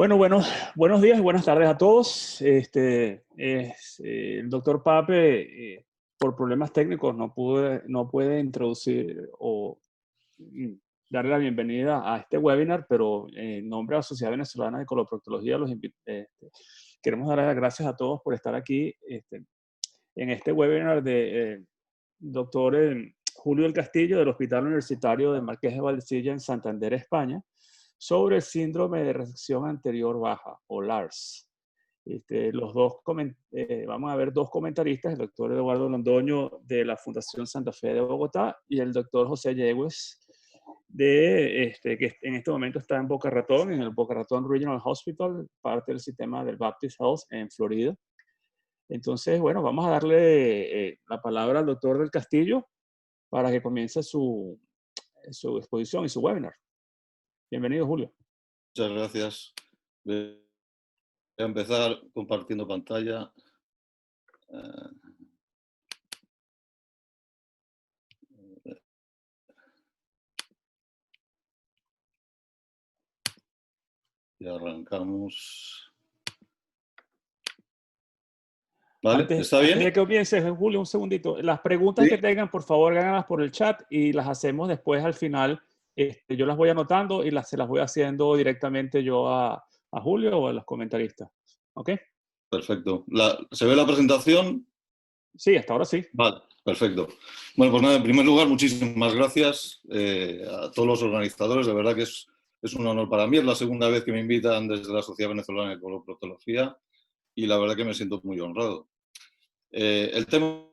Buenos días y buenas tardes a todos. El doctor Pape, por problemas técnicos, no puede introducir o mm, darle la bienvenida a este webinar, pero en nombre de la Sociedad Venezolana de Coloproctología, queremos dar las gracias a todos por estar aquí en este webinar de doctor Julio del Castillo del Hospital Universitario de Marqués de Valdecilla en Santander, España, sobre el síndrome de resección anterior baja, o LARS. Vamos a ver dos comentaristas, el doctor Eduardo Londoño de la Fundación Santa Fe de Bogotá y el doctor José Yegües, que en este momento está en Boca Ratón, en el Boca Ratón Regional Hospital, parte del sistema del Baptist Health en Florida. Entonces, bueno, vamos a darle la palabra al doctor del Castillo para que comience su exposición y su webinar. Bienvenido, Julio. Muchas gracias. Voy a empezar compartiendo pantalla. Y arrancamos. ¿Vale? ¿Está bien? Antes de que comiences, Julio, un segundito. Las preguntas que tengan, por favor, háganlas por el chat y las hacemos después al final. Yo las voy anotando y se las voy haciendo directamente yo a Julio o a los comentaristas. ¿Ok? Perfecto. ¿Se ve la presentación? Sí, hasta ahora sí. Vale, perfecto. Bueno, pues nada, en primer lugar, muchísimas gracias a todos los organizadores. De verdad que es un honor para mí. Es la segunda vez que me invitan desde la Sociedad Venezolana de Coloproctología y la verdad que me siento muy honrado. El tema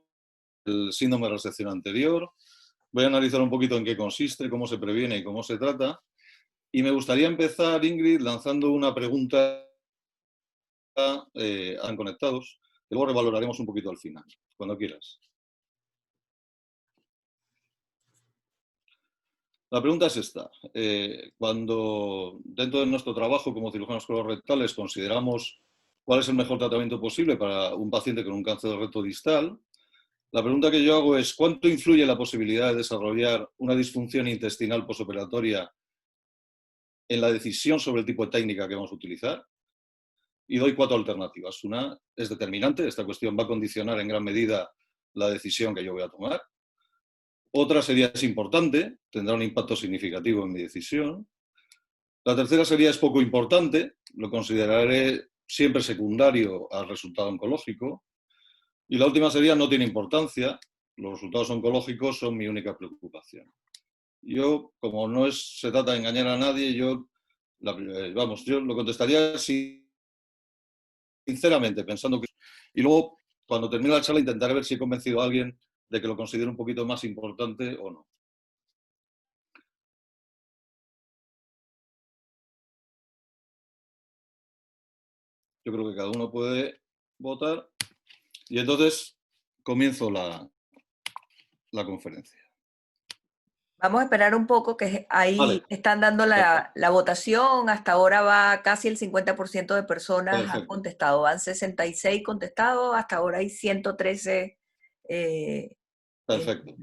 del síndrome de resección anterior. Voy a analizar un poquito en qué consiste, cómo se previene y cómo se trata. Y me gustaría empezar, Ingrid, lanzando una pregunta a conectados, que luego revaloraremos un poquito al final, cuando quieras. La pregunta es esta. Cuando dentro de nuestro trabajo como cirujanos colorectales consideramos cuál es el mejor tratamiento posible para un paciente con un cáncer de recto distal, la pregunta que yo hago es ¿cuánto influye la posibilidad de desarrollar una disfunción intestinal posoperatoria en la decisión sobre el tipo de técnica que vamos a utilizar? Y doy 4 alternativas. Una es determinante, esta cuestión va a condicionar en gran medida la decisión que yo voy a tomar. Otra sería es importante, tendrá un impacto significativo en mi decisión. La tercera sería es poco importante, lo consideraré siempre secundario al resultado oncológico. Y la última sería no tiene importancia, los resultados oncológicos son mi única preocupación. Yo, como no se trata de engañar a nadie, yo lo contestaría sinceramente, pensando que... Y luego, cuando termine la charla, intentaré ver si he convencido a alguien de que lo considere un poquito más importante o no. Yo creo que cada uno puede votar. Y entonces comienzo la conferencia. Vamos a esperar un poco, que ahí Vale. están dando la votación. Hasta ahora va casi el 50% de personas. Perfecto. Han contestado. Van 66 contestados. Hasta ahora hay 113. Perfecto.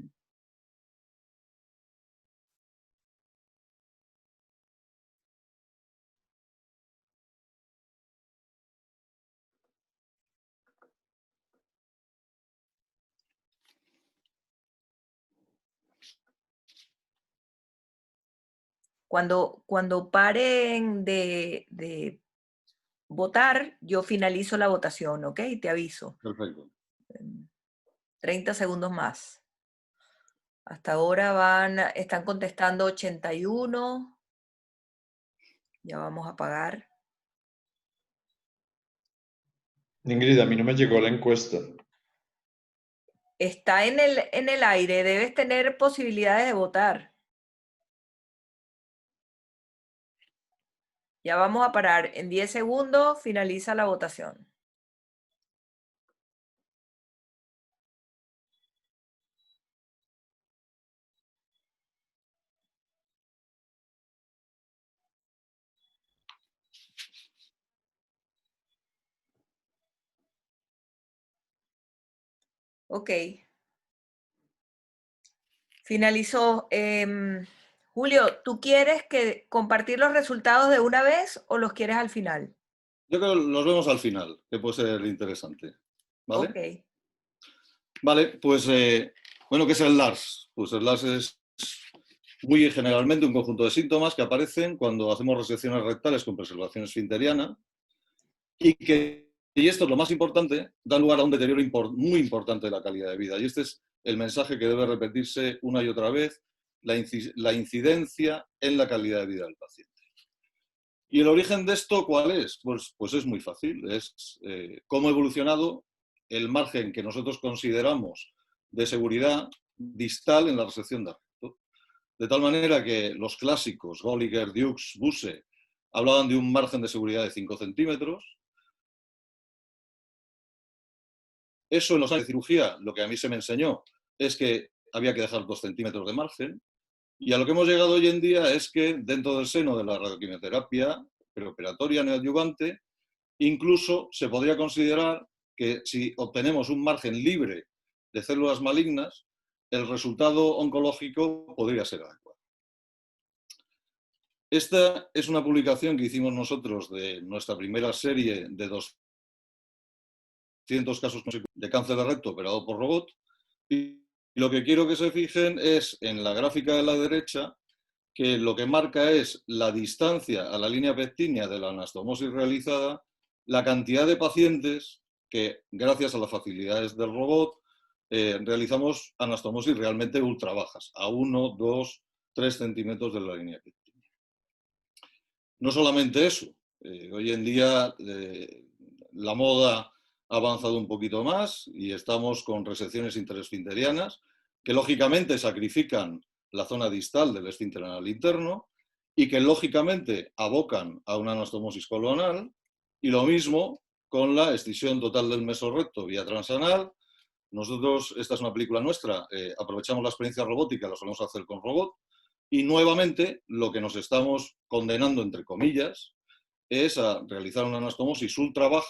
Cuando paren de votar, yo finalizo la votación, ¿ok? Te aviso. Perfecto. 30 segundos más. Hasta ahora están contestando 81. Ya vamos a pagar. Ingrid, a mí no me llegó la encuesta. Está en el aire. Debes tener posibilidades de votar. Ya vamos a parar. En 10 segundos finaliza la votación. Ok. Finalizó. Julio, ¿tú quieres compartir los resultados de una vez o los quieres al final? Yo creo que los vemos al final, que puede ser interesante. ¿Vale? Ok. Vale, pues, bueno, ¿qué es el LARS? Pues el LARS es muy generalmente un conjunto de síntomas que aparecen cuando hacemos resecciones rectales con preservación esfinteriana y esto es lo más importante, da lugar a un deterioro muy importante de la calidad de vida. Y este es el mensaje que debe repetirse una y otra vez, la incidencia en la calidad de vida del paciente. ¿Y el origen de esto cuál es? Pues es muy fácil, es cómo ha evolucionado el margen que nosotros consideramos de seguridad distal en la resección de recto. De tal manera que los clásicos, Golliger, Dukes, Busse, hablaban de un margen de seguridad de 5 centímetros. Eso en los años de cirugía, lo que a mí se me enseñó es que había que dejar 2 centímetros de margen. Y a lo que hemos llegado hoy en día es que dentro del seno de la radioquimioterapia preoperatoria neoadyuvante, incluso se podría considerar que si obtenemos un margen libre de células malignas, el resultado oncológico podría ser adecuado. Esta es una publicación que hicimos nosotros de nuestra primera serie de 200 casos de cáncer de recto operado por robot. Y lo que quiero que se fijen es en la gráfica de la derecha, que lo que marca es la distancia a la línea pectínea de la anastomosis realizada, la cantidad de pacientes que, gracias a las facilidades del robot, realizamos anastomosis realmente ultra bajas, a 1, 2, 3 centímetros de la línea pectínea. No solamente eso, hoy en día la moda ha avanzado un poquito más y estamos con resecciones interesfinterianas que lógicamente sacrifican la zona distal del esfínter anal interno y que lógicamente abocan a una anastomosis coloanal, y lo mismo con la escisión total del mesorrecto vía transanal. Nosotros, esta es una película nuestra, aprovechamos la experiencia robótica, lo solemos hacer con robot, y nuevamente lo que nos estamos condenando, entre comillas, es a realizar una anastomosis ultra baja,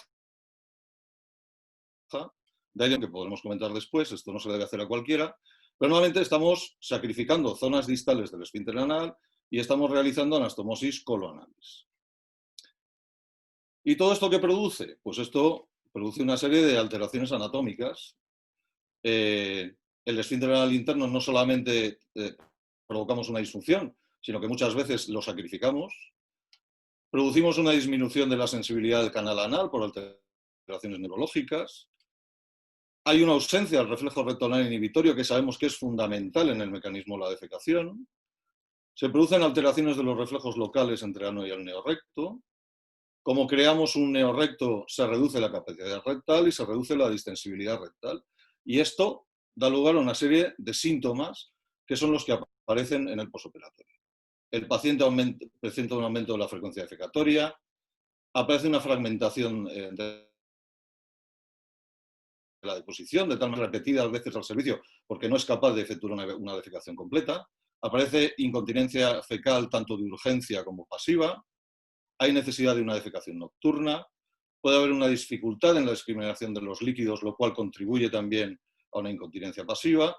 de ahí que podremos comentar después, esto no se debe hacer a cualquiera, pero normalmente estamos sacrificando zonas distales del esfínter anal y estamos realizando anastomosis coloanales. ¿Y todo esto qué produce? Pues esto produce una serie de alteraciones anatómicas. El esfínter anal interno no solamente provocamos una disfunción, sino que muchas veces lo sacrificamos. Producimos una disminución de la sensibilidad del canal anal por alteraciones neurológicas. Hay una ausencia del reflejo rectoanal inhibitorio que sabemos que es fundamental en el mecanismo de la defecación. Se producen alteraciones de los reflejos locales entre ano y el neorrecto. Como creamos un neorrecto, se reduce la capacidad rectal y se reduce la distensibilidad rectal. Y esto da lugar a una serie de síntomas que son los que aparecen en el posoperatorio. El paciente presenta un aumento de la frecuencia defecatoria, aparece una fragmentación de la deposición, de tal manera repetidas veces al servicio, porque no es capaz de efectuar una defecación completa, aparece incontinencia fecal tanto de urgencia como pasiva, hay necesidad de una defecación nocturna, puede haber una dificultad en la discriminación de los líquidos, lo cual contribuye también a una incontinencia pasiva,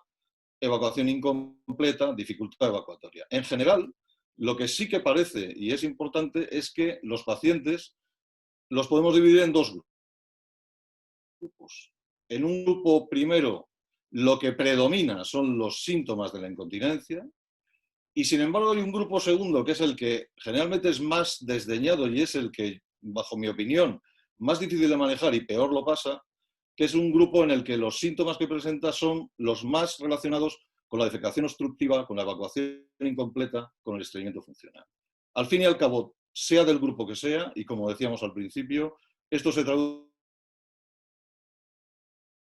evacuación incompleta, dificultad evacuatoria. En general, lo que sí que parece y es importante es que los pacientes los podemos dividir en dos grupos. En un grupo primero, lo que predomina son los síntomas de la incontinencia, y sin embargo hay un grupo segundo, que es el que generalmente es más desdeñado y es el que, bajo mi opinión, más difícil de manejar y peor lo pasa, que es un grupo en el que los síntomas que presenta son los más relacionados con la defecación obstructiva, con la evacuación incompleta, con el estreñimiento funcional. Al fin y al cabo, sea del grupo que sea, y como decíamos al principio, esto se traduce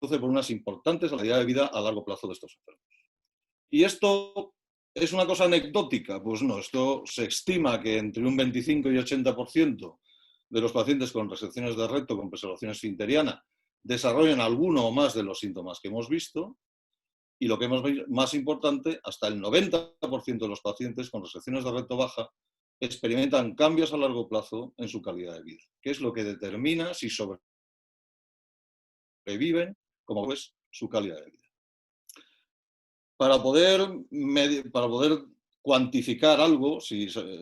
por unas importantes calidad de vida a largo plazo de estos enfermos. Y esto ¿es una cosa anecdótica? Pues no, esto se estima que entre un 25 y 80% de los pacientes con resecciones de recto con preservación esfinteriana desarrollan alguno o más de los síntomas que hemos visto, y lo que es más importante, hasta el 90% de los pacientes con resecciones de recto baja experimentan cambios a largo plazo en su calidad de vida, que es lo que determina si sobreviven, como es su calidad de vida. Para poder cuantificar algo,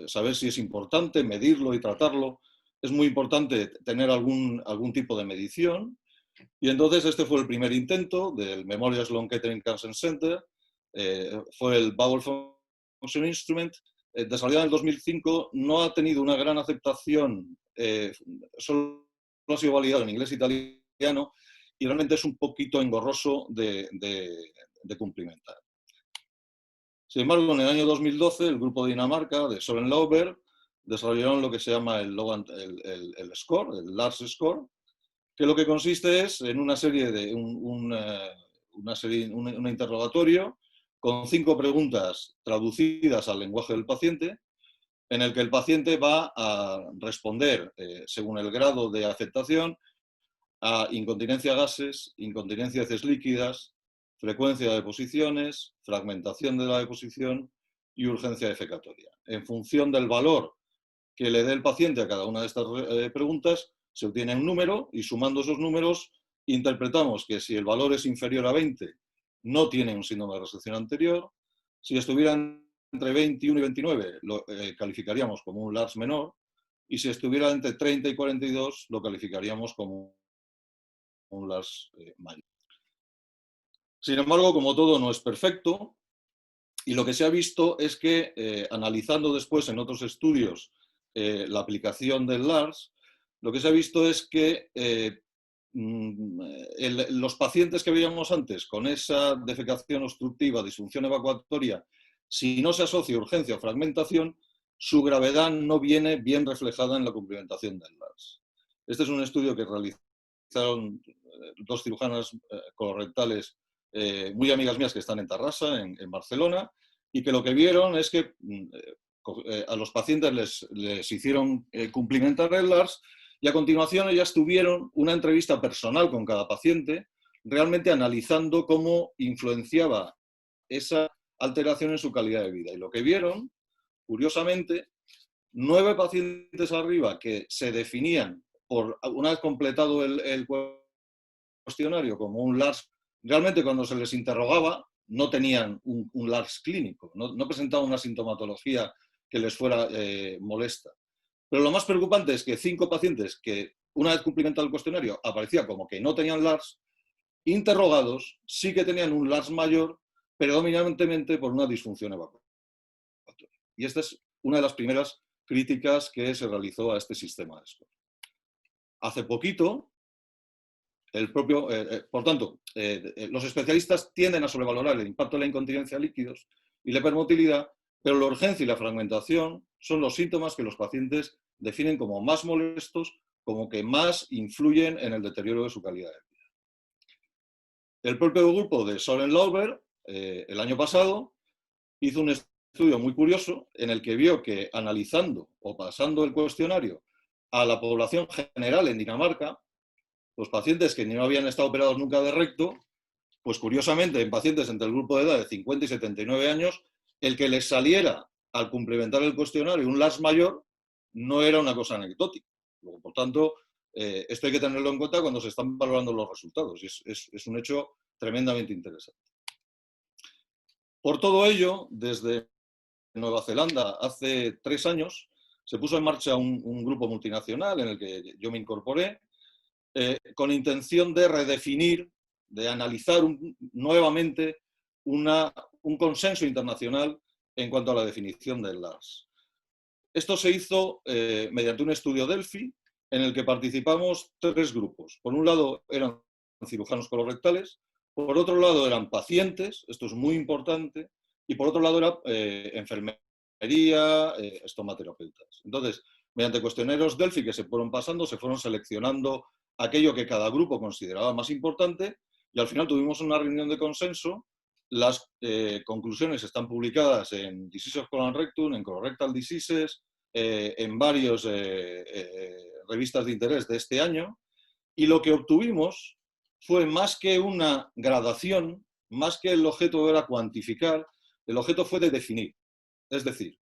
saber si es importante, medirlo y tratarlo. Es muy importante tener algún tipo de medición. Y entonces este fue el primer intento del Memorial Sloan Kettering Cancer Center. Fue el Bowel Function Instrument. Desarrollado en el 2005, no ha tenido una gran aceptación, solo ha sido validado en inglés e italiano, y realmente es un poquito engorroso de cumplimentar. Sin embargo, en el año 2012, el grupo de Dinamarca, de Søren Lauber, desarrollaron lo que se llama el score, el Lars Score, que lo que consiste es en una serie de un interrogatorio con 5 preguntas traducidas al lenguaje del paciente, en el que el paciente va a responder, según el grado de aceptación, a incontinencia a gases, incontinencia a heces líquidas, frecuencia de deposiciones, fragmentación de la deposición y urgencia defecatoria. En función del valor que le dé el paciente a cada una de estas preguntas, se obtiene un número y sumando esos números interpretamos que si el valor es inferior a 20, no tiene un síndrome de resección anterior. Si estuviera entre 21 y 29, lo calificaríamos como un LARS menor, y si estuviera entre 30 y 42, lo calificaríamos como un LARS mayor. Sin embargo, como todo no es perfecto, y lo que se ha visto es que, analizando después en otros estudios la aplicación del LARS, lo que se ha visto es que los pacientes que veíamos antes con esa defecación obstructiva, disfunción evacuatoria, si no se asocia urgencia o fragmentación, su gravedad no viene bien reflejada en la cumplimentación del LARS. Este es un estudio que realizaron 2 cirujanas colorectales muy amigas mías que están en Tarrasa, en Barcelona, y que lo que vieron es que a los pacientes les hicieron cumplimentar el LARS, y a continuación ellas tuvieron una entrevista personal con cada paciente, realmente analizando cómo influenciaba esa alteración en su calidad de vida. Y lo que vieron, curiosamente, 9 pacientes arriba que se definían, una vez completado el cuestionario, como un LARS, realmente cuando se les interrogaba no tenían un LARS clínico, no presentaban una sintomatología que les fuera molesta. Pero lo más preocupante es que 5 pacientes que, una vez cumplimentado el cuestionario, aparecía como que no tenían LARS, interrogados sí que tenían un LARS mayor, predominantemente por una disfunción evacuatoria. Y esta es una de las primeras críticas que se realizó a este sistema de score. Hace poquito, por tanto, los especialistas tienden a sobrevalorar el impacto de la incontinencia a líquidos y la hipermotilidad, pero la urgencia y la fragmentación son los síntomas que los pacientes definen como más molestos, como que más influyen en el deterioro de su calidad de vida. El propio grupo de Søren Lauber, el año pasado, hizo un estudio muy curioso en el que vio que analizando o pasando el cuestionario a la población general en Dinamarca, los pacientes que no habían estado operados nunca de recto, pues curiosamente en pacientes entre el grupo de edad de 50 y 79 años, el que les saliera al cumplimentar el cuestionario un LARS mayor no era una cosa anecdótica. Luego, por tanto, esto hay que tenerlo en cuenta cuando se están valorando los resultados, y es un hecho tremendamente interesante. Por todo ello, desde Nueva Zelanda hace 3 años se puso en marcha un grupo multinacional en el que yo me incorporé, con intención de redefinir, de analizar nuevamente un consenso internacional en cuanto a la definición del LARS. Esto se hizo mediante un estudio Delphi en el que participamos 3 grupos. Por un lado eran cirujanos colorectales, por otro lado eran pacientes, esto es muy importante, y por otro lado era enfermería, estomaterapeutas. Entonces, mediante cuestionarios Delphi que se fueron pasando, se fueron seleccionando aquello que cada grupo consideraba más importante, y al final tuvimos una reunión de consenso. Las conclusiones están publicadas en Diseases of Colon Rectum, en Colorectal Diseases, en varias revistas de interés de este año, y lo que obtuvimos fue más que una gradación, más que el objeto era cuantificar, el objeto fue de definir. Es decir,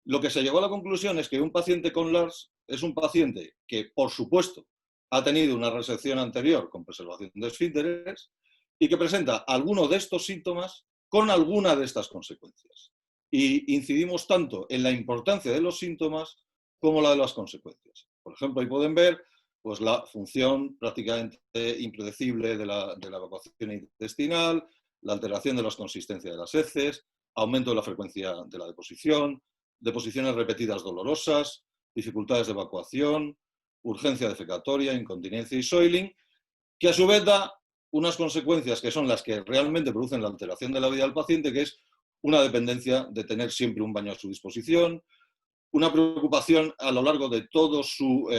lo que se llegó a la conclusión es que un paciente con LARS es un paciente que, por supuesto, ha tenido una resección anterior con preservación de esfínteres y que presenta alguno de estos síntomas con alguna de estas consecuencias. y incidimos tanto en la importancia de los síntomas como la de las consecuencias. Por ejemplo, ahí pueden ver pues, la función prácticamente impredecible de la evacuación intestinal, la alteración de las consistencias de las heces, aumento de la frecuencia de la deposición, deposiciones repetidas dolorosas, dificultades de evacuación, urgencia defecatoria, incontinencia y soiling, que a su vez da unas consecuencias que son las que realmente producen la alteración de la vida del paciente, que es una dependencia de tener siempre un baño a su disposición, una preocupación a lo largo de todo su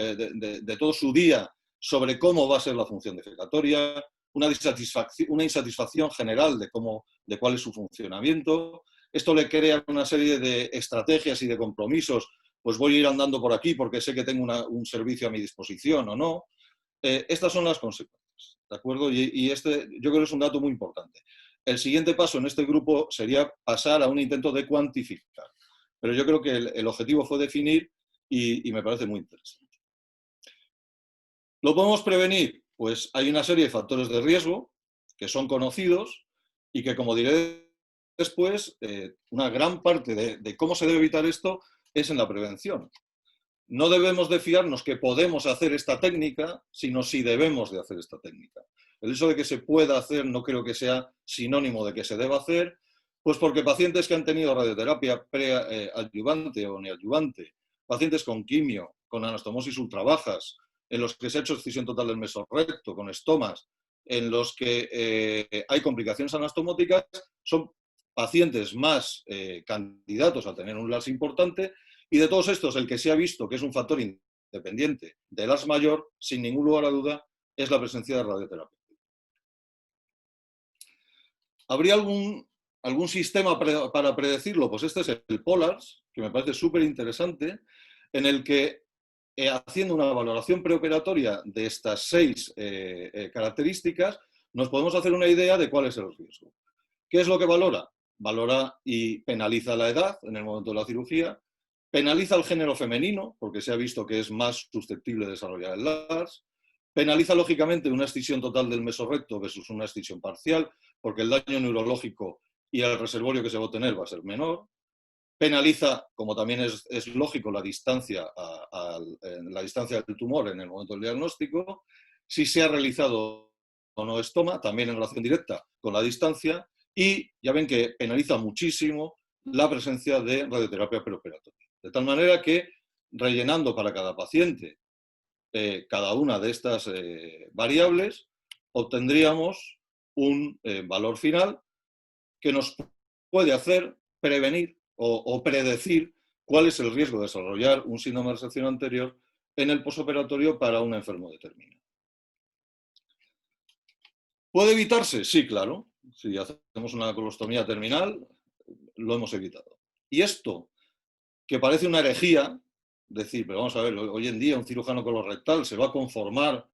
día sobre cómo va a ser la función defecatoria, una insatisfacción general de cuál es su funcionamiento. Esto le crea una serie de estrategias y de compromisos, pues voy a ir andando por aquí porque sé que tengo un servicio a mi disposición o no. Estas son las consecuencias, ¿de acuerdo? Y este yo creo que es un dato muy importante. El siguiente paso en este grupo sería pasar a un intento de cuantificar. Pero yo creo que el objetivo fue definir y me parece muy interesante. ¿Lo podemos prevenir? Pues hay una serie de factores de riesgo que son conocidos y que, como diré después, una gran parte de cómo se debe evitar esto es en la prevención. No debemos de fiarnos que podemos hacer esta técnica, sino si debemos de hacer esta técnica. El hecho de que se pueda hacer no creo que sea sinónimo de que se deba hacer, pues porque pacientes que han tenido radioterapia preadyuvante o neadyuvante, pacientes con quimio, con anastomosis ultrabajas, en los que se ha hecho excisión total del mesorrecto, con estomas, en los que hay complicaciones anastomóticas, son pacientes más candidatos a tener un LARS importante. Y de todos estos, el que se ha visto que es un factor independiente del LARS mayor, sin ningún lugar a duda, es la presencia de radioterapia. ¿Habría algún sistema para predecirlo? Pues este es el POLARS, que me parece súper interesante, en el que, haciendo una valoración preoperatoria de estas 6 características, nos podemos hacer una idea de cuál es el riesgo. ¿Qué es lo que valora? Valora y penaliza la edad en el momento de la cirugía, penaliza el género femenino, porque se ha visto que es más susceptible de desarrollar el LARS, penaliza lógicamente una excisión total del mesorrecto versus una excisión parcial, porque el daño neurológico y el reservorio que se va a obtener va a ser menor, penaliza, como también es lógico, la distancia del tumor en el momento del diagnóstico, si se ha realizado o no estoma, también en relación directa con la distancia, y ya ven que penaliza muchísimo la presencia de radioterapia preoperatoria. De tal manera que, rellenando para cada paciente cada una de estas variables, obtendríamos un valor final que nos puede hacer prevenir o predecir cuál es el riesgo de desarrollar un síndrome de resección anterior en el posoperatorio para un enfermo determinado. ¿Puede evitarse? Sí, claro. Si hacemos una colostomía terminal, lo hemos evitado. Y esto, que parece una herejía, decir, pero vamos a ver, hoy en día un cirujano colorectal se va a conformar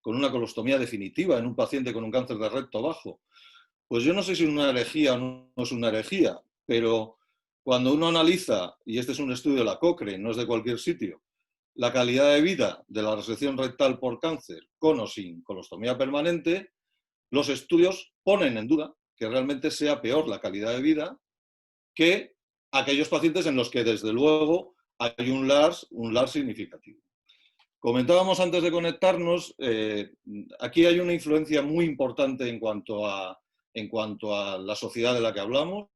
con una colostomía definitiva en un paciente con un cáncer de recto bajo. Pues yo no sé si es una herejía o no es una herejía, pero cuando uno analiza, y este es un estudio de la Cochrane, no es de cualquier sitio, la calidad de vida de la resección rectal por cáncer con o sin colostomía permanente, los estudios ponen en duda que realmente sea peor la calidad de vida que aquellos pacientes en los que, desde luego, hay un LARS significativo. Comentábamos antes de conectarnos, aquí hay una influencia muy importante en cuanto a la sociedad de la que hablamos.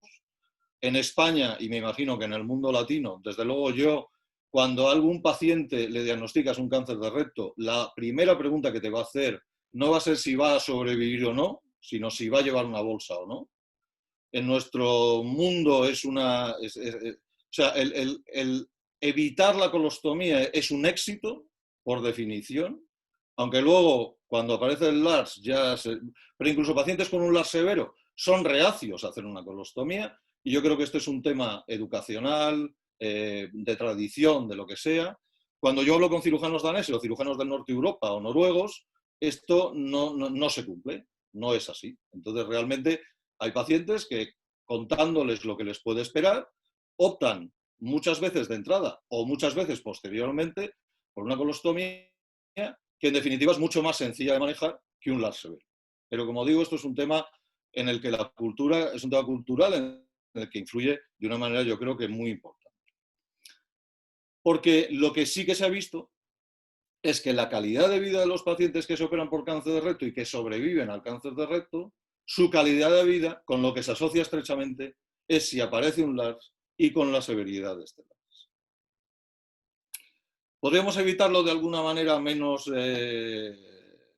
En España, y me imagino que en el mundo latino, desde luego cuando a algún paciente le diagnosticas un cáncer de recto, la primera pregunta que te va a hacer no va a ser si va a sobrevivir o no, sino si va a llevar una bolsa o no. En nuestro mundo o sea, el evitar la colostomía es un éxito, por definición, aunque luego, cuando aparece el LARS, pero incluso pacientes con un LARS severo son reacios a hacer una colostomía, y yo creo que esto es un tema educacional, de tradición, de lo que sea. Cuando yo hablo con cirujanos daneses o cirujanos del norte de Europa o noruegos, esto no se cumple, no es así. Entonces, realmente hay pacientes que, contándoles lo que les puede esperar, optan muchas veces de entrada o muchas veces posteriormente por una colostomía que, en definitiva, es mucho más sencilla de manejar que un LARS severo. Pero, como digo, esto es un tema en el que la cultura es un tema cultural, en en el que influye de una manera, yo creo que muy importante. Porque lo que sí que se ha visto es que la calidad de vida de los pacientes que se operan por cáncer de recto y que sobreviven al cáncer de recto, su calidad de vida, con lo que se asocia estrechamente, es si aparece un LARS y con la severidad de este LARS. ¿Podríamos evitarlo de alguna manera menos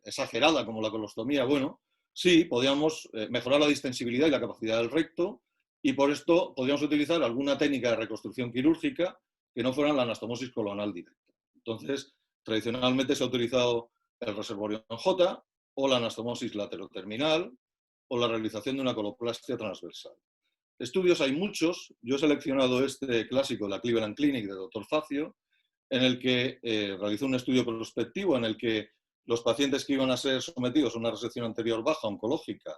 exagerada, como la colostomía? Bueno, sí, podríamos mejorar la distensibilidad y la capacidad del recto, y por esto podríamos utilizar alguna técnica de reconstrucción quirúrgica que no fuera la anastomosis colonal directa. Entonces, tradicionalmente se ha utilizado el reservorio en J, o la anastomosis lateroterminal, o la realización de una coloplastia transversal. Estudios hay muchos, yo he seleccionado este clásico de la Cleveland Clinic de Dr. Facio, en el que realizó un estudio prospectivo en el que los pacientes que iban a ser sometidos a una resección anterior baja oncológica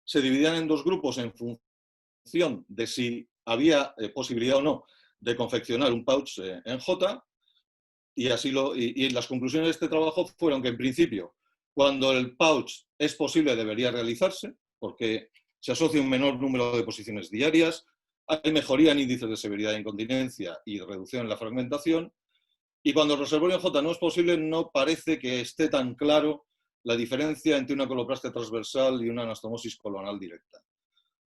se dividían en dos grupos en función de si había posibilidad o no de confeccionar un pouch en J, y las conclusiones de este trabajo fueron que en principio, cuando el pouch es posible, debería realizarse, porque se asocia un menor número de posiciones diarias, hay mejoría en índices de severidad de incontinencia y reducción en la fragmentación, y cuando el reservorio en J no es posible, no parece que esté tan claro la diferencia entre una coloplastia transversal y una anastomosis colonal directa.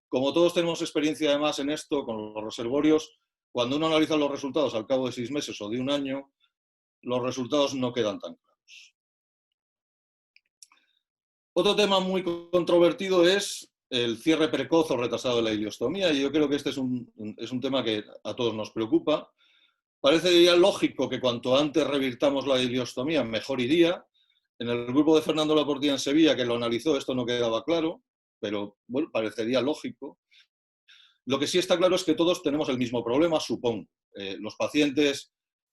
Como todos tenemos experiencia además en esto, con los reservorios, cuando uno analiza los resultados al cabo de 6 meses o de un año, los resultados no quedan tan claros. Otro tema muy controvertido es el cierre precoz o retrasado de la ileostomía, y yo creo que este es un tema que a todos nos preocupa. Parece ya lógico que cuanto antes revirtamos la ileostomía, mejor iría. En el grupo de Fernando Laportilla en Sevilla, que lo analizó, esto no quedaba claro, pero bueno, parecería lógico. Lo que sí está claro es que todos tenemos el mismo problema, supongo. Los pacientes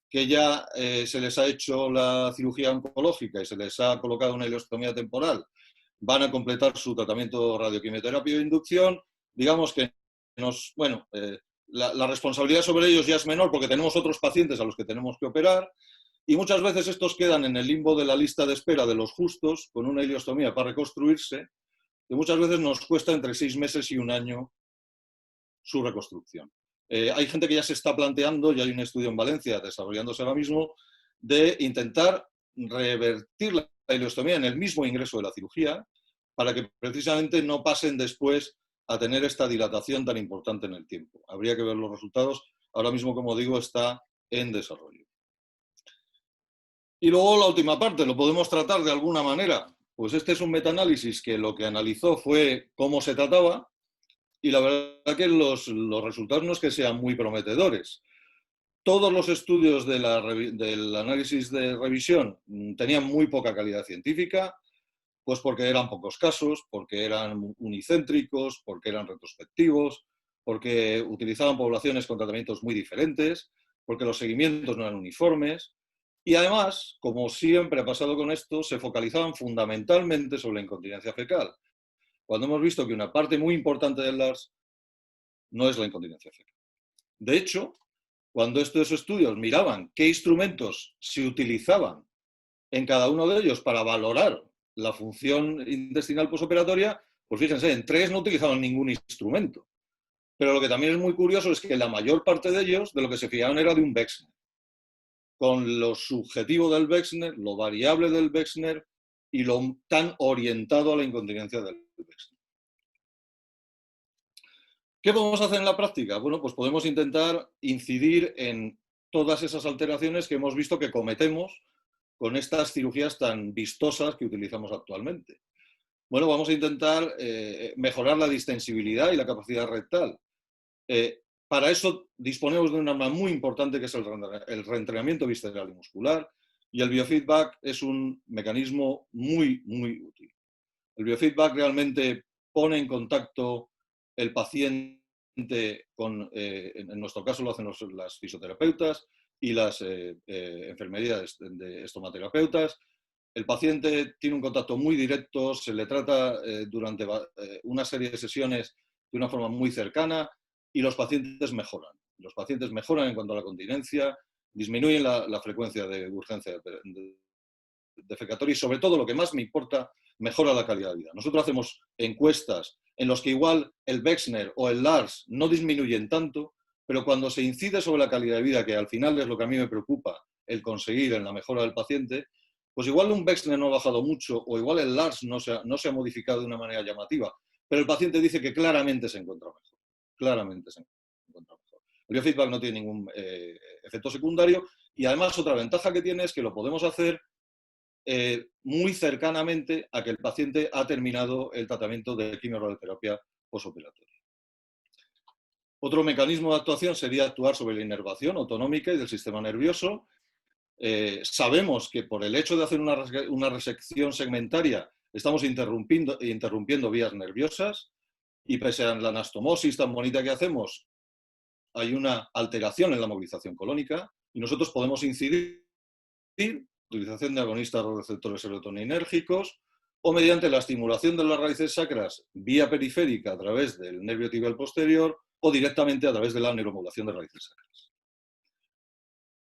que ya se les ha hecho la cirugía oncológica y se les ha colocado una ileostomía temporal, van a completar su tratamiento radioquimioterapia de inducción. Digamos que la responsabilidad sobre ellos ya es menor porque tenemos otros pacientes a los que tenemos que operar, y muchas veces estos quedan en el limbo de la lista de espera de los justos con una ileostomía para reconstruirse, que muchas veces nos cuesta entre 6 meses y 1 año su reconstrucción. Hay gente que ya se está planteando, y hay un estudio en Valencia desarrollándose ahora mismo, de intentar revertir la ileostomía en el mismo ingreso de la cirugía para que precisamente no pasen después a tener esta dilatación tan importante en el tiempo. Habría que ver los resultados. Ahora mismo, como digo, está en desarrollo. Y luego la última parte, ¿lo podemos tratar de alguna manera? Pues este es un metaanálisis que lo que analizó fue cómo se trataba, y la verdad que los resultados no es que sean muy prometedores. Todos los estudios del análisis de revisión tenían muy poca calidad científica, pues porque eran pocos casos, porque eran unicéntricos, porque eran retrospectivos, porque utilizaban poblaciones con tratamientos muy diferentes, porque los seguimientos no eran uniformes. Y además, como siempre ha pasado con esto, se focalizaban fundamentalmente sobre la incontinencia fecal, cuando hemos visto que una parte muy importante del LARS no es la incontinencia fecal. De hecho, cuando estos estudios miraban qué instrumentos se utilizaban en cada uno de ellos para valorar la función intestinal posoperatoria, pues fíjense, en 3 no utilizaban ningún instrumento. Pero lo que también es muy curioso es que la mayor parte de ellos de lo que se fiaban era de un Wexner, con lo subjetivo del Wexner, lo variable del Wexner y lo tan orientado a la incontinencia del Wexner. ¿Qué podemos hacer en la práctica? Bueno, pues podemos intentar incidir en todas esas alteraciones que hemos visto que cometemos con estas cirugías tan vistosas que utilizamos actualmente. Bueno, vamos a intentar mejorar la distensibilidad y la capacidad rectal. Para eso disponemos de un arma muy importante que es el reentrenamiento visceral y muscular, y el biofeedback es un mecanismo muy, muy útil. El biofeedback realmente pone en contacto el paciente con, en nuestro caso lo hacen las fisioterapeutas y las enfermerías de estomaterapeutas. El paciente tiene un contacto muy directo, se le trata durante una serie de sesiones de una forma muy cercana, y los pacientes mejoran. Los pacientes mejoran en cuanto a la continencia, disminuyen la frecuencia de urgencia defecatoria y, sobre todo, lo que más me importa, mejora la calidad de vida. Nosotros hacemos encuestas en los que igual el Wexner o el Lars no disminuyen tanto, pero cuando se incide sobre la calidad de vida, que al final es lo que a mí me preocupa, el conseguir en la mejora del paciente, pues igual un Wexner no ha bajado mucho o igual el Lars no se ha modificado de una manera llamativa, pero el paciente dice que claramente se encuentra mejor. Claramente se encuentra mejor. El biofeedback no tiene ningún efecto secundario y además otra ventaja que tiene es que lo podemos hacer muy cercanamente a que el paciente ha terminado el tratamiento de quimio-radioterapia posoperatoria. Otro mecanismo de actuación sería actuar sobre la inervación autonómica y del sistema nervioso. Sabemos que por el hecho de hacer una resección segmentaria estamos interrumpiendo vías nerviosas y pese a la anastomosis tan bonita que hacemos, hay una alteración en la movilización colónica y nosotros podemos incidir utilización de agonistas de receptores serotoninérgicos o mediante la estimulación de las raíces sacras vía periférica a través del nervio tibial posterior o directamente a través de la neuromodulación de raíces sacras.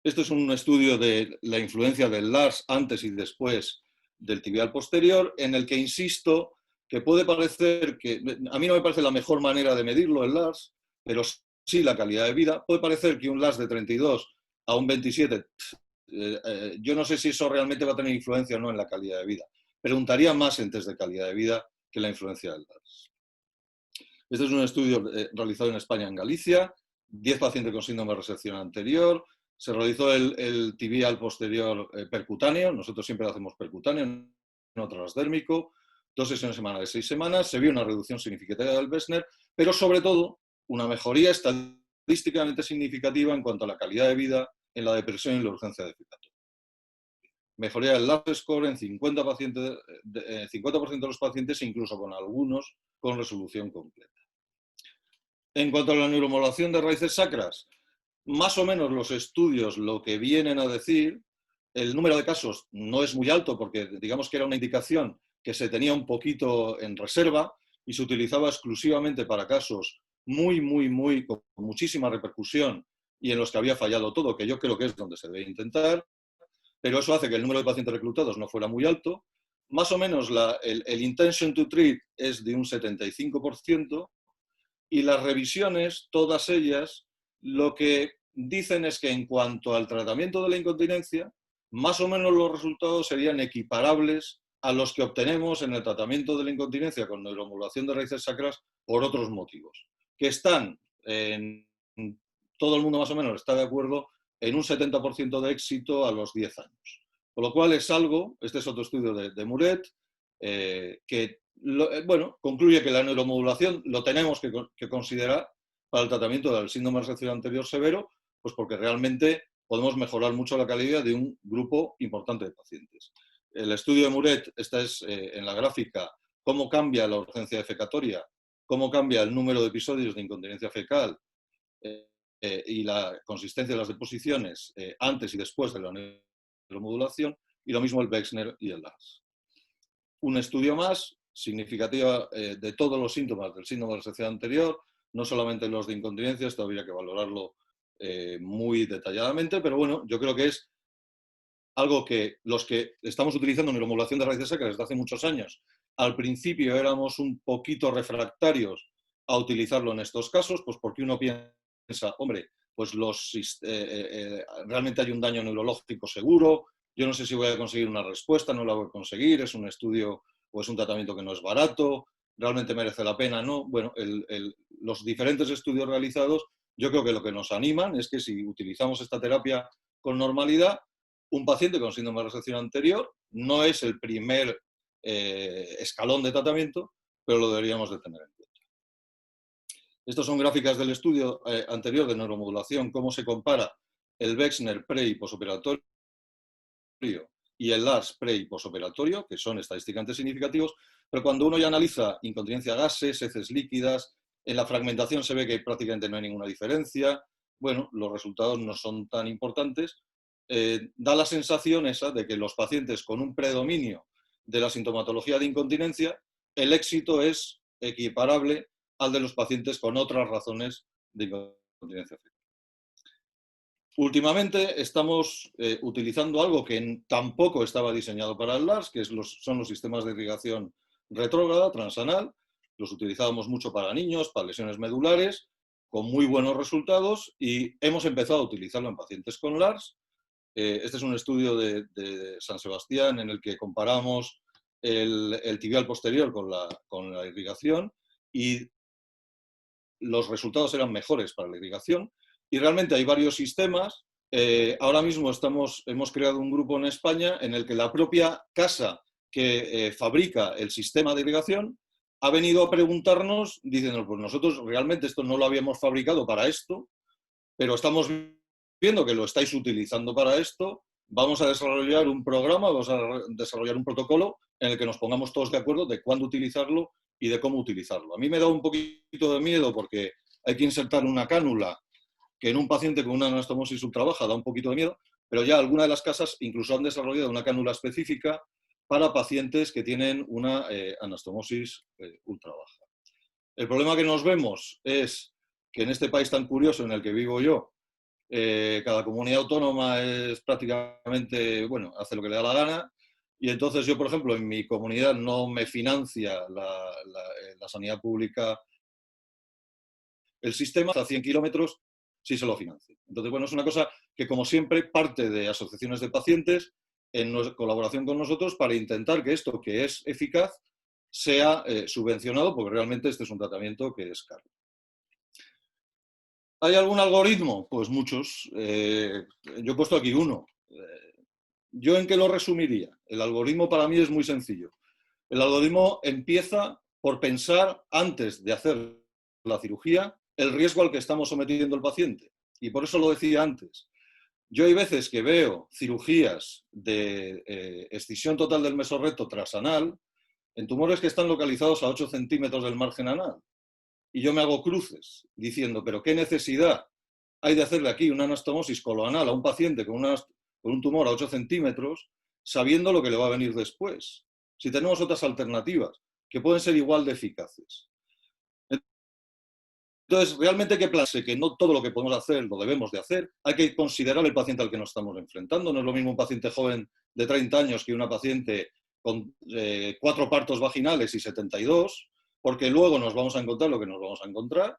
Esto es un estudio de la influencia del Lars antes y después del tibial posterior, en el que insisto que puede parecer que, a mí no me parece la mejor manera de medirlo el Lars, pero sí la calidad de vida. Puede parecer que un Lars de 32 a un 27, yo no sé si eso realmente va a tener influencia o no en la calidad de vida. Preguntaría más en test de calidad de vida que la influencia del Lars. Este es un estudio realizado en España, en Galicia, 10 pacientes con síndrome de resección anterior. Se realizó el tibial posterior percutáneo, nosotros siempre lo hacemos percutáneo, no transdérmico, 2 sesiones semanales de 6 semanas, se vio una reducción significativa del Wexner, pero sobre todo una mejoría estadísticamente significativa en cuanto a la calidad de vida en la depresión y la urgencia defecatoria. Mejoría del Lars score en 50% de los pacientes, incluso con algunos con resolución completa. En cuanto a la neuromodulación de raíces sacras, más o menos los estudios lo que vienen a decir, el número de casos no es muy alto porque digamos que era una indicación que se tenía un poquito en reserva y se utilizaba exclusivamente para casos con muchísima repercusión y en los que había fallado todo, que yo creo que es donde se debe intentar, pero eso hace que el número de pacientes reclutados no fuera muy alto. Más o menos el intention to treat es de un 75% y las revisiones, todas ellas, lo que dicen es que en cuanto al tratamiento de la incontinencia, más o menos los resultados serían equiparables a los que obtenemos en el tratamiento de la incontinencia con neuromodulación de raíces sacras por otros motivos, que están, todo el mundo más o menos está de acuerdo, en un 70% de éxito a los 10 años. Con lo cual es algo, este es otro estudio de Muret, que concluye que la neuromodulación lo tenemos que considerar para el tratamiento del síndrome de resección anterior severo, pues porque realmente podemos mejorar mucho la calidad de un grupo importante de pacientes. El estudio de Muret, esta es en la gráfica, cómo cambia la urgencia defecatoria, cómo cambia el número de episodios de incontinencia fecal y la consistencia de las deposiciones antes y después de la neuromodulación, y lo mismo el Wexner y el Lars. Un estudio más significativa de todos los síntomas del síndrome de resección anterior, no solamente los de incontinencia, esto habría que valorarlo muy detalladamente, pero bueno, yo creo que es algo que los que estamos utilizando neuromodulación de raíces sacras desde hace muchos años, al principio éramos un poquito refractarios a utilizarlo en estos casos, pues porque uno piensa, hombre, pues realmente hay un daño neurológico seguro, yo no sé si voy a conseguir una respuesta, no la voy a conseguir, es un estudio o es un tratamiento que no es barato, realmente merece la pena, ¿no? Bueno, los diferentes estudios realizados, yo creo que lo que nos animan es que si utilizamos esta terapia con normalidad, un paciente con síndrome de resección anterior no es el primer escalón de tratamiento, pero lo deberíamos de tener en cuenta. Estas son gráficas del estudio anterior de neuromodulación, cómo se compara el Wexner pre y posoperatorio y el Lars pre y posoperatorio, que son estadísticamente significativos, pero cuando uno ya analiza incontinencia gases, heces líquidas, en la fragmentación se ve que prácticamente no hay ninguna diferencia, bueno, los resultados no son tan importantes, da la sensación esa de que los pacientes con un predominio de la sintomatología de incontinencia, el éxito es equiparable al de los pacientes con otras razones de incontinencia fecal. Últimamente estamos utilizando algo que tampoco estaba diseñado para el Lars, que son los sistemas de irrigación retrógrada, transanal, los utilizábamos mucho para niños, para lesiones medulares, con muy buenos resultados, y hemos empezado a utilizarlo en pacientes con LARS. Este es un estudio de San Sebastián en el que comparamos el tibial posterior con la irrigación, y los resultados eran mejores para la irrigación, y realmente hay varios sistemas. Ahora mismo hemos creado un grupo en España en el que la propia casa que fabrica el sistema de irrigación ha venido a preguntarnos, diciendo, pues nosotros realmente esto no lo habíamos fabricado para esto, pero estamos viendo que lo estáis utilizando para esto, vamos a desarrollar un programa, vamos a desarrollar un protocolo en el que nos pongamos todos de acuerdo de cuándo utilizarlo y de cómo utilizarlo. A mí me da un poquito de miedo porque hay que insertar una cánula que en un paciente con una anastomosis subtrabaja da un poquito de miedo, pero ya algunas de las casas incluso han desarrollado una cánula específica para pacientes que tienen una anastomosis ultra baja. El problema que nos vemos es que en este país tan curioso en el que vivo yo, cada comunidad autónoma es prácticamente, bueno, hace lo que le da la gana, y entonces yo, por ejemplo, en mi comunidad no me financia la sanidad pública el sistema, hasta 100 kilómetros sí se lo financia. Entonces, bueno, es una cosa que, como siempre, parte de asociaciones de pacientes en colaboración con nosotros para intentar que esto que es eficaz sea subvencionado, porque realmente este es un tratamiento que es caro. ¿Hay algún algoritmo? Pues muchos. Yo he puesto aquí uno. ¿Yo en qué lo resumiría? El algoritmo para mí es muy sencillo. El algoritmo empieza por pensar, antes de hacer la cirugía, el riesgo al que estamos sometiendo al paciente. Y por eso lo decía antes. Yo hay veces que veo cirugías de excisión total del mesorrecto trasanal en tumores que están localizados a 8 centímetros del margen anal. Y yo me hago cruces diciendo, pero ¿qué necesidad hay de hacerle aquí una anastomosis coloanal a un paciente con un tumor a 8 centímetros sabiendo lo que le va a venir después? Si tenemos otras alternativas que pueden ser igual de eficaces. Entonces, realmente que plase que no todo lo que podemos hacer lo debemos de hacer, hay que considerar el paciente al que nos estamos enfrentando. No es lo mismo un paciente joven de 30 años que una paciente con 4 partos vaginales y 72, porque luego nos vamos a encontrar lo que nos vamos a encontrar.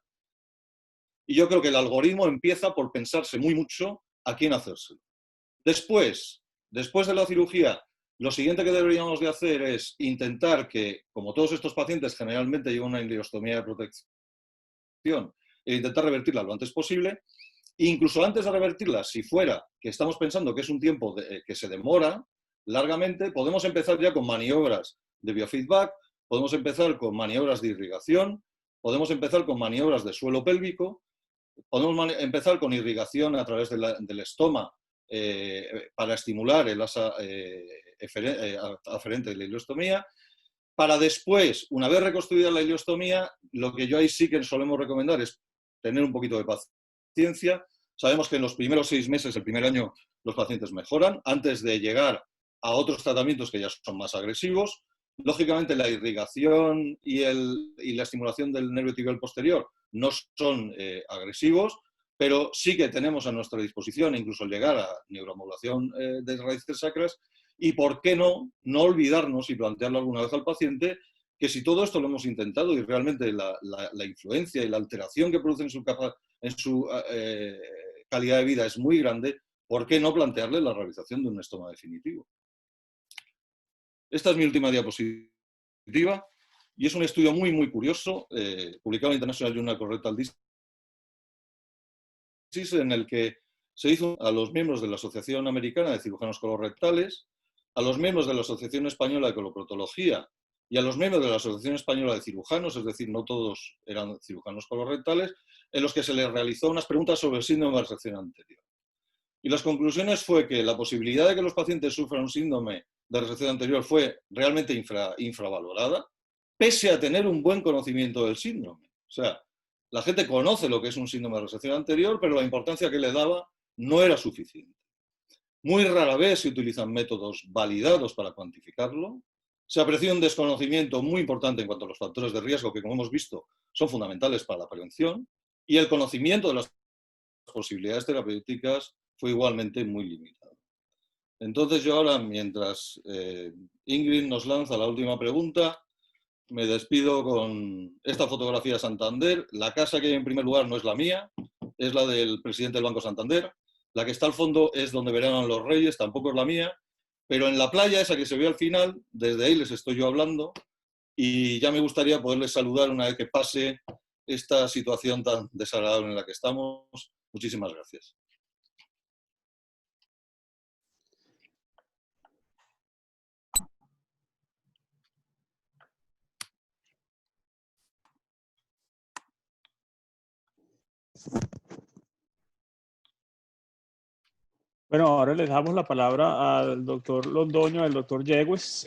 Y yo creo que el algoritmo empieza por pensarse muy mucho a quién hacérselo. Después de la cirugía, lo siguiente que deberíamos de hacer es intentar que, como todos estos pacientes generalmente llevan una ileostomía de protección, e intentar revertirla lo antes posible. Incluso antes de revertirla, si fuera que estamos pensando que es un tiempo que se demora largamente, podemos empezar ya con maniobras de biofeedback, podemos empezar con maniobras de irrigación, podemos empezar con maniobras de suelo pélvico, podemos empezar con irrigación a través del estoma para estimular el asa aferente de la ileostomía, para después, una vez reconstruida la ileostomía, lo que yo ahí sí que solemos recomendar es tener un poquito de paciencia. Sabemos que en los primeros 6 meses, el primer año, los pacientes mejoran, antes de llegar a otros tratamientos que ya son más agresivos. Lógicamente, la irrigación y la estimulación del nervio tibial posterior no son agresivos, pero sí que tenemos a nuestra disposición incluso el llegar a neuromodulación de raíces sacras. Y por qué no olvidarnos y plantearlo alguna vez al paciente que si todo esto lo hemos intentado y realmente la influencia y la alteración que produce en su calidad de vida es muy grande, ¿por qué no plantearle la realización de un estoma definitivo? Esta es mi última diapositiva y es un estudio muy, muy curioso, publicado en International Journal of Rectal Disease, en el que se hizo a los miembros de la Asociación Americana de Cirujanos Colorectales, a los miembros de la Asociación Española de Coloproctología y a los miembros de la Asociación Española de Cirujanos, es decir, no todos eran cirujanos colorectales, en los que se les realizó unas preguntas sobre el síndrome de resección anterior. Y las conclusiones fue que la posibilidad de que los pacientes sufran un síndrome de resección anterior fue realmente infravalorada, pese a tener un buen conocimiento del síndrome. O sea, la gente conoce lo que es un síndrome de resección anterior, pero la importancia que le daba no era suficiente. Muy rara vez se utilizan métodos validados para cuantificarlo. Se aprecia un desconocimiento muy importante en cuanto a los factores de riesgo, que como hemos visto son fundamentales para la prevención, y el conocimiento de las posibilidades terapéuticas fue igualmente muy limitado. Entonces yo ahora, mientras Ingrid nos lanza la última pregunta, me despido con esta fotografía de Santander. La casa que hay en primer lugar no es la mía, es la del presidente del Banco Santander. La que está al fondo es donde veranan los reyes, tampoco es la mía. Pero en la playa, esa que se ve al final, desde ahí les estoy yo hablando, y ya me gustaría poderles saludar una vez que pase esta situación tan desagradable en la que estamos. Muchísimas gracias. Bueno, ahora les damos la palabra al doctor Londoño, al doctor Yegües,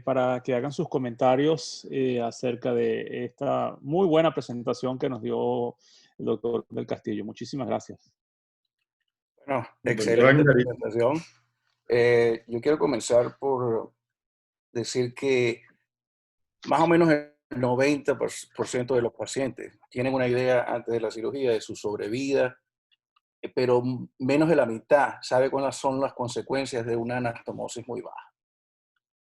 para que hagan sus comentarios acerca de esta muy buena presentación que nos dio el doctor del Castillo. Muchísimas gracias. Bueno, excelente presentación. Yo quiero comenzar por decir que más o menos el 90% de los pacientes tienen una idea antes de la cirugía de su sobrevida, pero menos de la mitad sabe cuáles son las consecuencias de una anastomosis muy baja.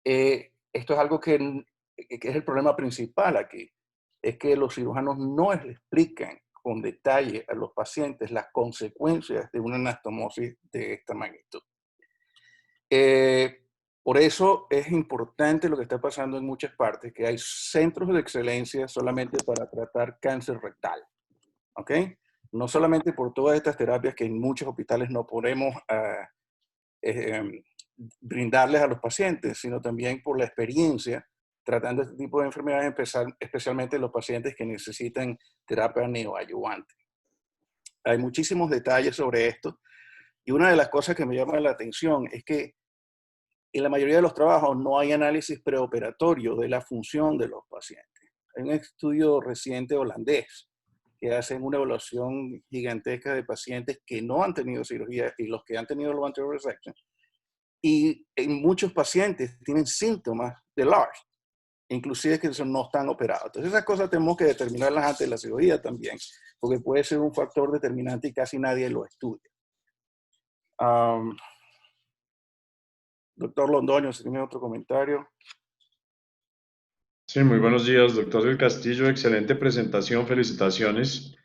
Esto es algo que es el problema principal aquí, es que los cirujanos no les explican con detalle a los pacientes las consecuencias de una anastomosis de esta magnitud. Por eso es importante lo que está pasando en muchas partes, que hay centros de excelencia solamente para tratar cáncer rectal, ¿ok? No solamente por todas estas terapias que en muchos hospitales no podemos brindarles a los pacientes, sino también por la experiencia tratando este tipo de enfermedades, especialmente los pacientes que necesitan terapia neoadyuvante. Hay muchísimos detalles sobre esto, y una de las cosas que me llama la atención es que en la mayoría de los trabajos no hay análisis preoperatorio de la función de los pacientes. Hay un estudio reciente holandés que hacen una evaluación gigantesca de pacientes que no han tenido cirugía y los que han tenido los anterior resection. Y en muchos pacientes tienen síntomas de LARS, inclusive que no están operados. Entonces esas cosas tenemos que determinarlas antes de la cirugía también, porque puede ser un factor determinante y casi nadie lo estudia. Doctor Londoño, si tiene otro comentario. Sí, muy buenos días, doctor del Castillo. Excelente presentación, felicitaciones.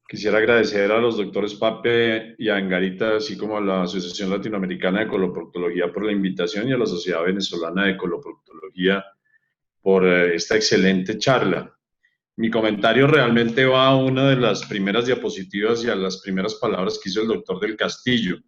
Quisiera agradecer a los doctores Pape y a Angarita, así como a la Asociación Latinoamericana de Coloproctología por la invitación y a la Sociedad Venezolana de Coloproctología por esta excelente charla. Mi comentario realmente va a una de las primeras diapositivas y a las primeras palabras que hizo el doctor del Castillo.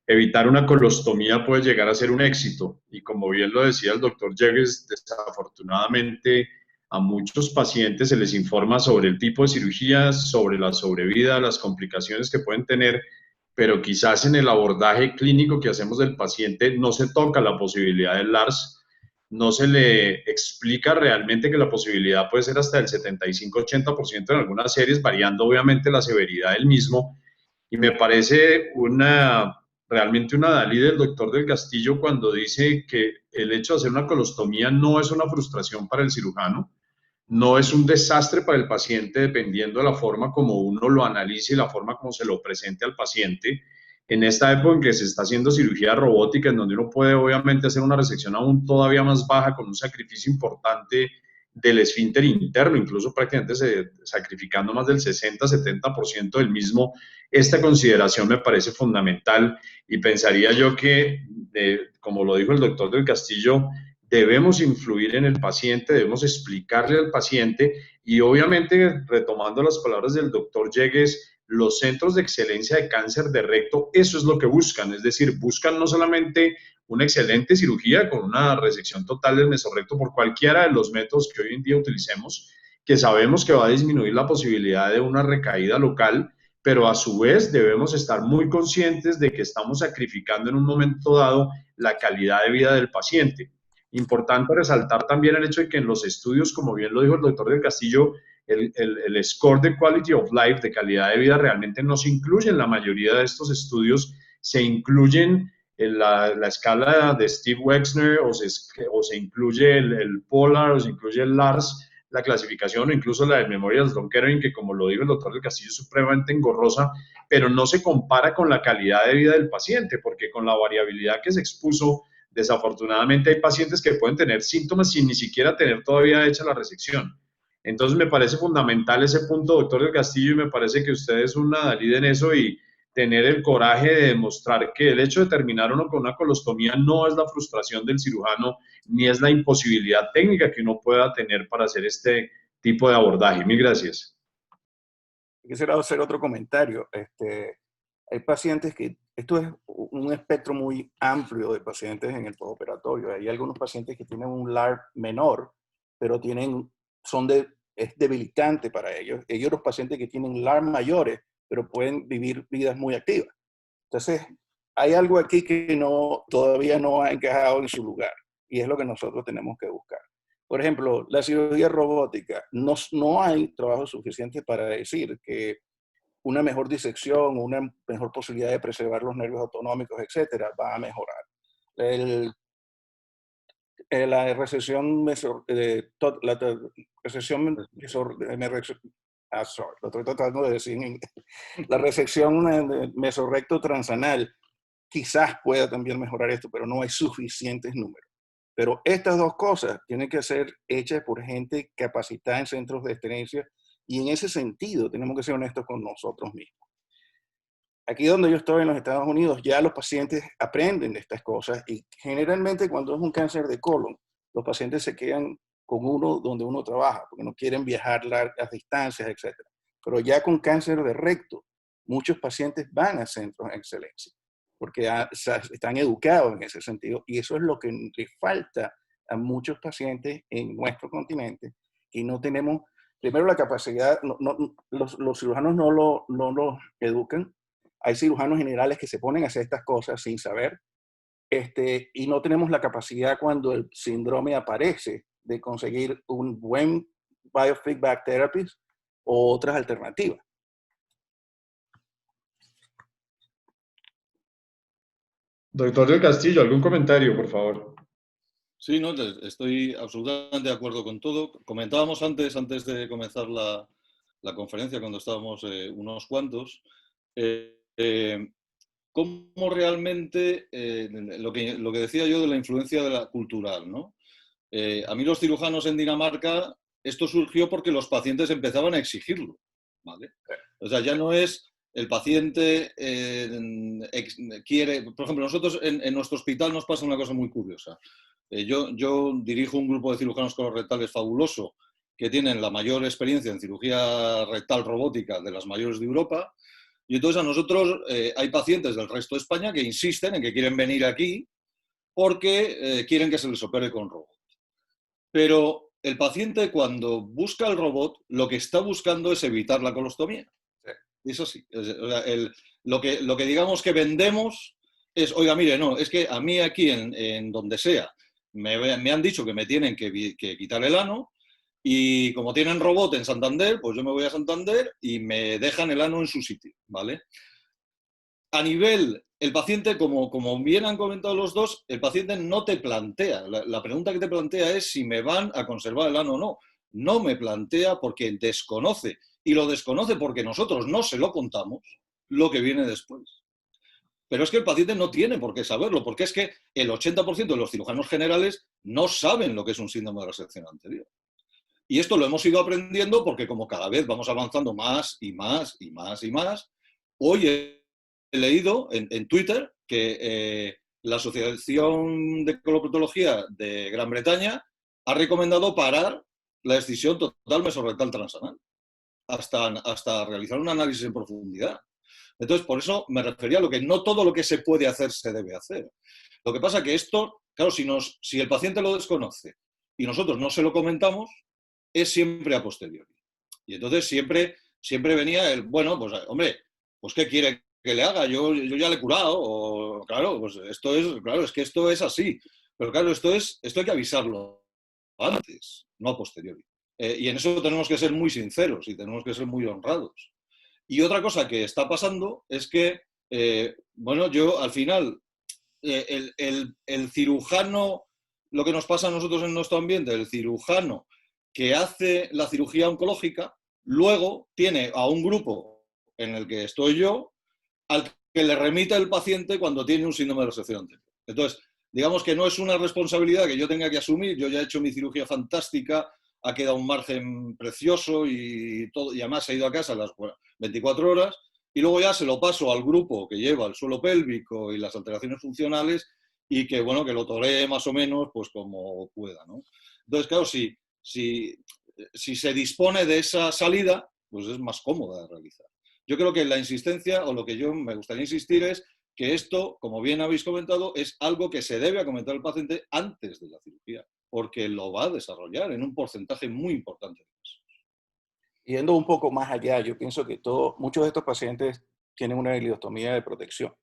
Evitar una colostomía puede llegar a ser un éxito y como bien lo decía el doctor Yegües, desafortunadamente a muchos pacientes se les informa sobre el tipo de cirugías, sobre la sobrevida, las complicaciones que pueden tener, pero quizás en el abordaje clínico que hacemos del paciente no se toca la posibilidad del LARS, no se le explica realmente que la posibilidad puede ser hasta el 75-80% en algunas series, variando obviamente la severidad del mismo, y me parece realmente una Dalí del doctor del Castillo cuando dice que el hecho de hacer una colostomía no es una frustración para el cirujano, no es un desastre para el paciente dependiendo de la forma como uno lo analice y la forma como se lo presente al paciente. En esta época en que se está haciendo cirugía robótica, en donde uno puede obviamente hacer una resección aún todavía más baja con un sacrificio importante del esfínter interno, incluso prácticamente sacrificando más del 60-70% del mismo, esta consideración me parece fundamental y pensaría yo que, como lo dijo el doctor del Castillo, debemos influir en el paciente, debemos explicarle al paciente y obviamente, retomando las palabras del doctor Yegües, los centros de excelencia de cáncer de recto, eso es lo que buscan, es decir, buscan no solamente una excelente cirugía con una resección total del mesorrecto por cualquiera de los métodos que hoy en día utilicemos, que sabemos que va a disminuir la posibilidad de una recaída local, pero a su vez debemos estar muy conscientes de que estamos sacrificando en un momento dado la calidad de vida del paciente. Importante resaltar también el hecho de que en los estudios, como bien lo dijo el doctor del Castillo, el score de quality of life, de calidad de vida, realmente no se incluye en la mayoría de estos estudios, se incluyen en la escala de Steve Wexner o se incluye el Polar o se incluye el LARS, la clasificación o incluso la de Memorial Sloan Kettering, que como lo dijo el doctor del Castillo es supremamente engorrosa, pero no se compara con la calidad de vida del paciente, porque con la variabilidad que se expuso desafortunadamente hay pacientes que pueden tener síntomas sin ni siquiera tener todavía hecha la resección. Entonces me parece fundamental ese punto, doctor del Castillo, y me parece que usted es una adalid en eso y tener el coraje de demostrar que el hecho de terminar uno con una colostomía no es la frustración del cirujano, ni es la imposibilidad técnica que uno pueda tener para hacer este tipo de abordaje. Mil gracias. Quisiera hacer otro comentario. Hay pacientes que, esto es un espectro muy amplio de pacientes en el postoperatorio. Hay algunos pacientes que tienen un LAR menor, pero es debilitante para ellos. Hay otros pacientes que tienen LAR mayores, pero pueden vivir vidas muy activas. Entonces, hay algo aquí que todavía no ha encajado en su lugar, y es lo que nosotros tenemos que buscar. Por ejemplo, la cirugía robótica, no hay trabajo suficiente para decir que una mejor disección, una mejor posibilidad de preservar los nervios autonómicos, etcétera, va a mejorar. La recesión lo estoy tratando de decir en inglés. La resección mesorrecto transanal quizás pueda también mejorar esto, pero no hay suficientes números. Pero estas dos cosas tienen que ser hechas por gente capacitada en centros de excelencia, y en ese sentido tenemos que ser honestos con nosotros mismos. Aquí donde yo estoy en los Estados Unidos, ya los pacientes aprenden de estas cosas, y generalmente cuando es un cáncer de colon, los pacientes se quedan con uno donde uno trabaja, porque no quieren viajar largas distancias, etc. Pero ya con cáncer de recto, muchos pacientes van a centros de excelencia, porque están educados en ese sentido, y eso es lo que le falta a muchos pacientes en nuestro continente, y no tenemos, primero, la capacidad, los cirujanos no lo educan. Hay cirujanos generales que se ponen a hacer estas cosas sin saber, y no tenemos la capacidad cuando el síndrome aparece de conseguir un buen biofeedback therapy o otras alternativas. Doctor del Castillo, ¿algún comentario, por favor? Sí, no, estoy absolutamente de acuerdo con todo. Comentábamos antes de comenzar la conferencia, cuando estábamos unos cuantos, cómo realmente, lo que decía yo de la influencia de la cultural, ¿no? A mí los cirujanos en Dinamarca, esto surgió porque los pacientes empezaban a exigirlo, ¿vale? O sea, ya no es el paciente quiere... Por ejemplo, nosotros en nuestro hospital nos pasa una cosa muy curiosa. Yo dirijo un grupo de cirujanos colorectales fabuloso que tienen la mayor experiencia en cirugía rectal robótica de las mayores de Europa, y entonces a nosotros hay pacientes del resto de España que insisten en que quieren venir aquí porque quieren que se les opere con robot. Pero el paciente, cuando busca el robot, lo que está buscando es evitar la colostomía. Eso sí. O sea, lo que digamos que vendemos es, oiga, mire, no, es que a mí aquí en donde sea me han dicho que me tienen que quitar el ano, y como tienen robot en Santander, pues yo me voy a Santander y me dejan el ano en su sitio, ¿vale? A nivel, el paciente, como bien han comentado los dos, el paciente no te plantea. La pregunta que te plantea es si me van a conservar el ano o no. No me plantea porque desconoce. Y lo desconoce porque nosotros no se lo contamos lo que viene después. Pero es que el paciente no tiene por qué saberlo, porque es que el 80% de los cirujanos generales no saben lo que es un síndrome de resección anterior. Y esto lo hemos ido aprendiendo porque como cada vez vamos avanzando más y más y más y más, hoy he leído en Twitter que la Asociación de Coloproctología de Gran Bretaña ha recomendado parar la excisión total mesorrectal transanal hasta realizar un análisis en profundidad. Entonces, por eso me refería a lo que no todo lo que se puede hacer se debe hacer. Lo que pasa es que esto, claro, si el paciente lo desconoce y nosotros no se lo comentamos, es siempre a posteriori. Y entonces siempre venía el, bueno, pues hombre, pues ¿qué quiere que le haga? Yo ya le he curado, o claro, pues es que esto es así. Pero claro, esto hay que avisarlo antes, no a posteriori. Y en eso tenemos que ser muy sinceros y tenemos que ser muy honrados. Y otra cosa que está pasando es que, bueno, yo al final, el cirujano, lo que nos pasa a nosotros en nuestro ambiente, el cirujano que hace la cirugía oncológica, luego tiene a un grupo en el que estoy yo, al que le remite el paciente cuando tiene un síndrome de resección anterior. Entonces, digamos que no es una responsabilidad que yo tenga que asumir. Yo ya he hecho mi cirugía fantástica, ha quedado un margen precioso y todo, y además se ha ido a casa a las 24 horas, y luego ya se lo paso al grupo que lleva el suelo pélvico y las alteraciones funcionales, y que, bueno, que lo tolee más o menos pues como pueda, ¿no? Entonces, claro, si se dispone de esa salida, pues es más cómoda de realizar. Yo creo que la insistencia, o lo que yo me gustaría insistir, es que esto, como bien habéis comentado, es algo que se debe a comentar al paciente antes de la cirugía, porque lo va a desarrollar en un porcentaje muy importante de casos. Yendo un poco más allá, yo pienso que muchos de estos pacientes tienen una ileostomía de protección.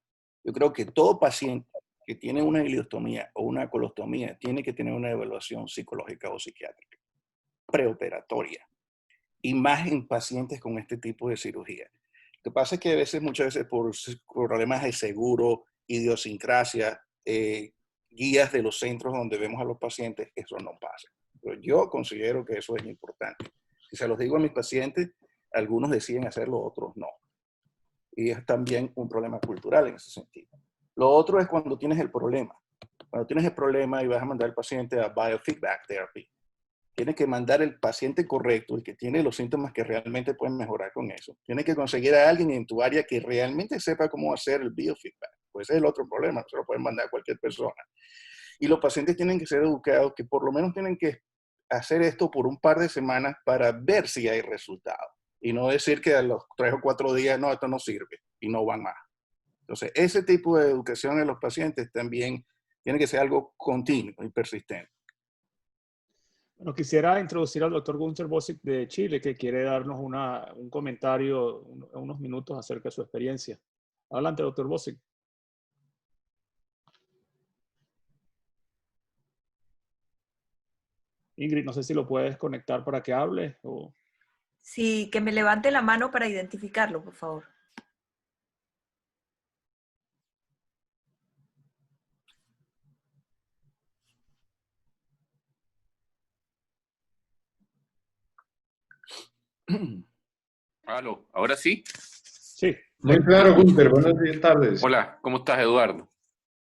Yo creo que todo paciente que tiene una ileostomía o una colostomía tiene que tener una evaluación psicológica o psiquiátrica preoperatoria, y más en pacientes con este tipo de cirugía. Lo que pasa es que muchas veces por problemas de seguro, idiosincrasia, guías de los centros donde vemos a los pacientes, eso no pasa. Pero yo considero que eso es importante. Si se los digo a mis pacientes, algunos deciden hacerlo, otros no. Y es también un problema cultural en ese sentido. Lo otro es cuando tienes el problema. Cuando tienes el problema y vas a mandar al paciente a biofeedback therapy, tienes que mandar el paciente correcto, el que tiene los síntomas que realmente pueden mejorar con eso. Tienes que conseguir a alguien en tu área que realmente sepa cómo hacer el biofeedback. Pues ese es el otro problema, se lo pueden mandar a cualquier persona. Y los pacientes tienen que ser educados, que por lo menos tienen que hacer esto por un par de semanas para ver si hay resultados. Y no decir que a los 3 o 4 días, no, esto no sirve, y no van más. Entonces, ese tipo de educación en los pacientes también tiene que ser algo continuo y persistente. Bueno, quisiera introducir al doctor Günther Bossig de Chile, que quiere darnos un comentario, unos minutos acerca de su experiencia. Adelante, doctor Bossig. Ingrid, no sé si lo puedes conectar para que hable. O... Sí, que me levante la mano para identificarlo, por favor. Aló, ¿ahora sí? Sí. Muy claro, Günther. Buenas tardes. Hola, ¿cómo estás, Eduardo?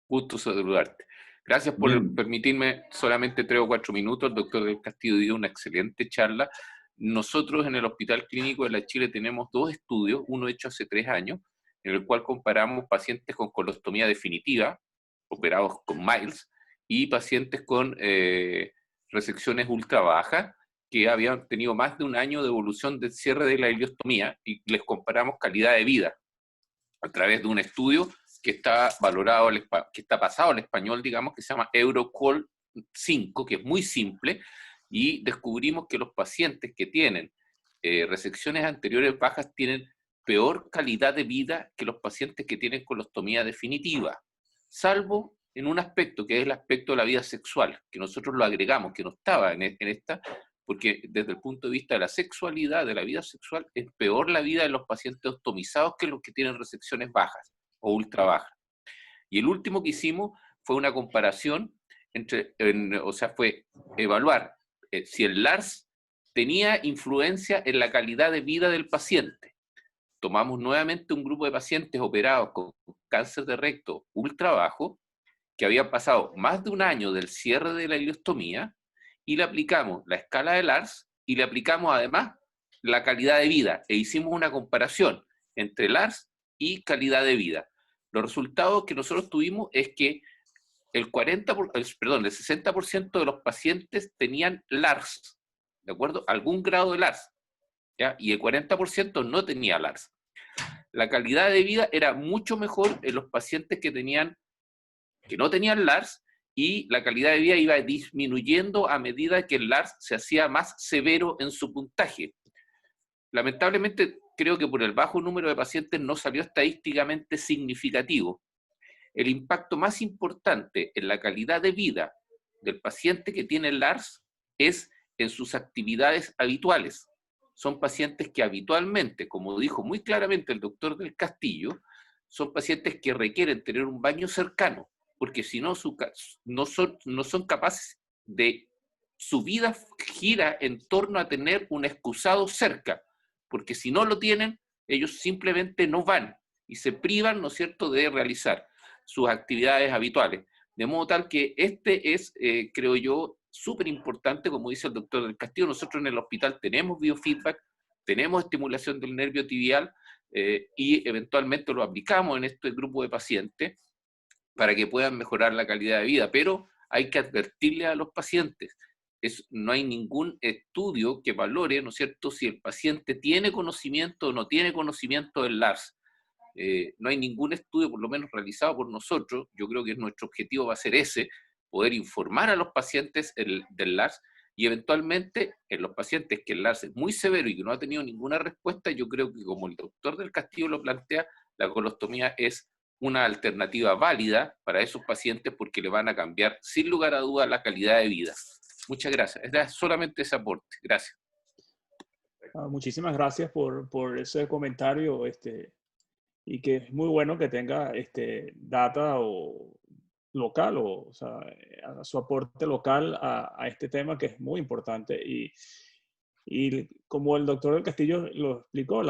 Gusto saludarte. Gracias por Bien. permitirme solamente 3 o 4 minutos. El doctor del Castillo dio una excelente charla. Nosotros en el Hospital Clínico de la Chile tenemos 2 estudios, uno hecho hace 3 años, en el cual comparamos pacientes con colostomía definitiva, operados con Miles, y pacientes con resecciones ultra bajas, que habían tenido más de un año de evolución del cierre de la ileostomía, y les comparamos calidad de vida a través de un estudio que está valorado, que está pasado al español, digamos, que se llama EuroQol 5, que es muy simple, y descubrimos que los pacientes que tienen resecciones anteriores bajas tienen peor calidad de vida que los pacientes que tienen colostomía definitiva, salvo en un aspecto, que es el aspecto de la vida sexual, que nosotros lo agregamos, que no estaba en esta, porque desde el punto de vista de la sexualidad, de la vida sexual, es peor la vida de los pacientes ostomizados que los que tienen resecciones bajas o ultra bajas. Y el último que hicimos fue una comparación fue evaluar si el LARS tenía influencia en la calidad de vida del paciente. Tomamos nuevamente un grupo de pacientes operados con cáncer de recto ultra bajo, que habían pasado más de un año del cierre de la ileostomía, y le aplicamos la escala de LARS y le aplicamos además la calidad de vida, e hicimos una comparación entre LARS y calidad de vida. Los resultados que nosotros tuvimos es que el 60% de los pacientes tenían LARS, ¿de acuerdo? Algún grado de LARS, ¿ya? Y el 40% no tenía LARS. La calidad de vida era mucho mejor en los pacientes que no tenían LARS, y la calidad de vida iba disminuyendo a medida que el LARS se hacía más severo en su puntaje. Lamentablemente, creo que por el bajo número de pacientes no salió estadísticamente significativo. El impacto más importante en la calidad de vida del paciente que tiene LARS es en sus actividades habituales. Son pacientes que habitualmente, como dijo muy claramente el doctor del Castillo, son pacientes que requieren tener un baño cercano, porque si no, no son capaces de... Su vida gira en torno a tener un excusado cerca, porque si no lo tienen, ellos simplemente no van y se privan, ¿no es cierto?, de realizar sus actividades habituales. De modo tal que este es, creo yo, súper importante, como dice el doctor del Castillo. Nosotros en el hospital tenemos biofeedback, tenemos estimulación del nervio tibial y eventualmente lo aplicamos en este grupo de pacientes para que puedan mejorar la calidad de vida, pero hay que advertirle a los pacientes. No hay ningún estudio que valore, ¿no es cierto?, si el paciente tiene conocimiento o no tiene conocimiento del LARS. No hay ningún estudio, por lo menos realizado por nosotros. Yo creo que nuestro objetivo va a ser ese, poder informar a los pacientes del LARS, y eventualmente en los pacientes que el LARS es muy severo y que no ha tenido ninguna respuesta, yo creo que, como el doctor del Castillo lo plantea, la colostomía es una alternativa válida para esos pacientes porque le van a cambiar sin lugar a dudas la calidad de vida. Muchas gracias. Era solamente ese aporte. Gracias. Muchísimas gracias por ese comentario, y que es muy bueno que tenga data local, o sea, su aporte local a este tema, que es muy importante. Y como el doctor del Castillo lo explicó,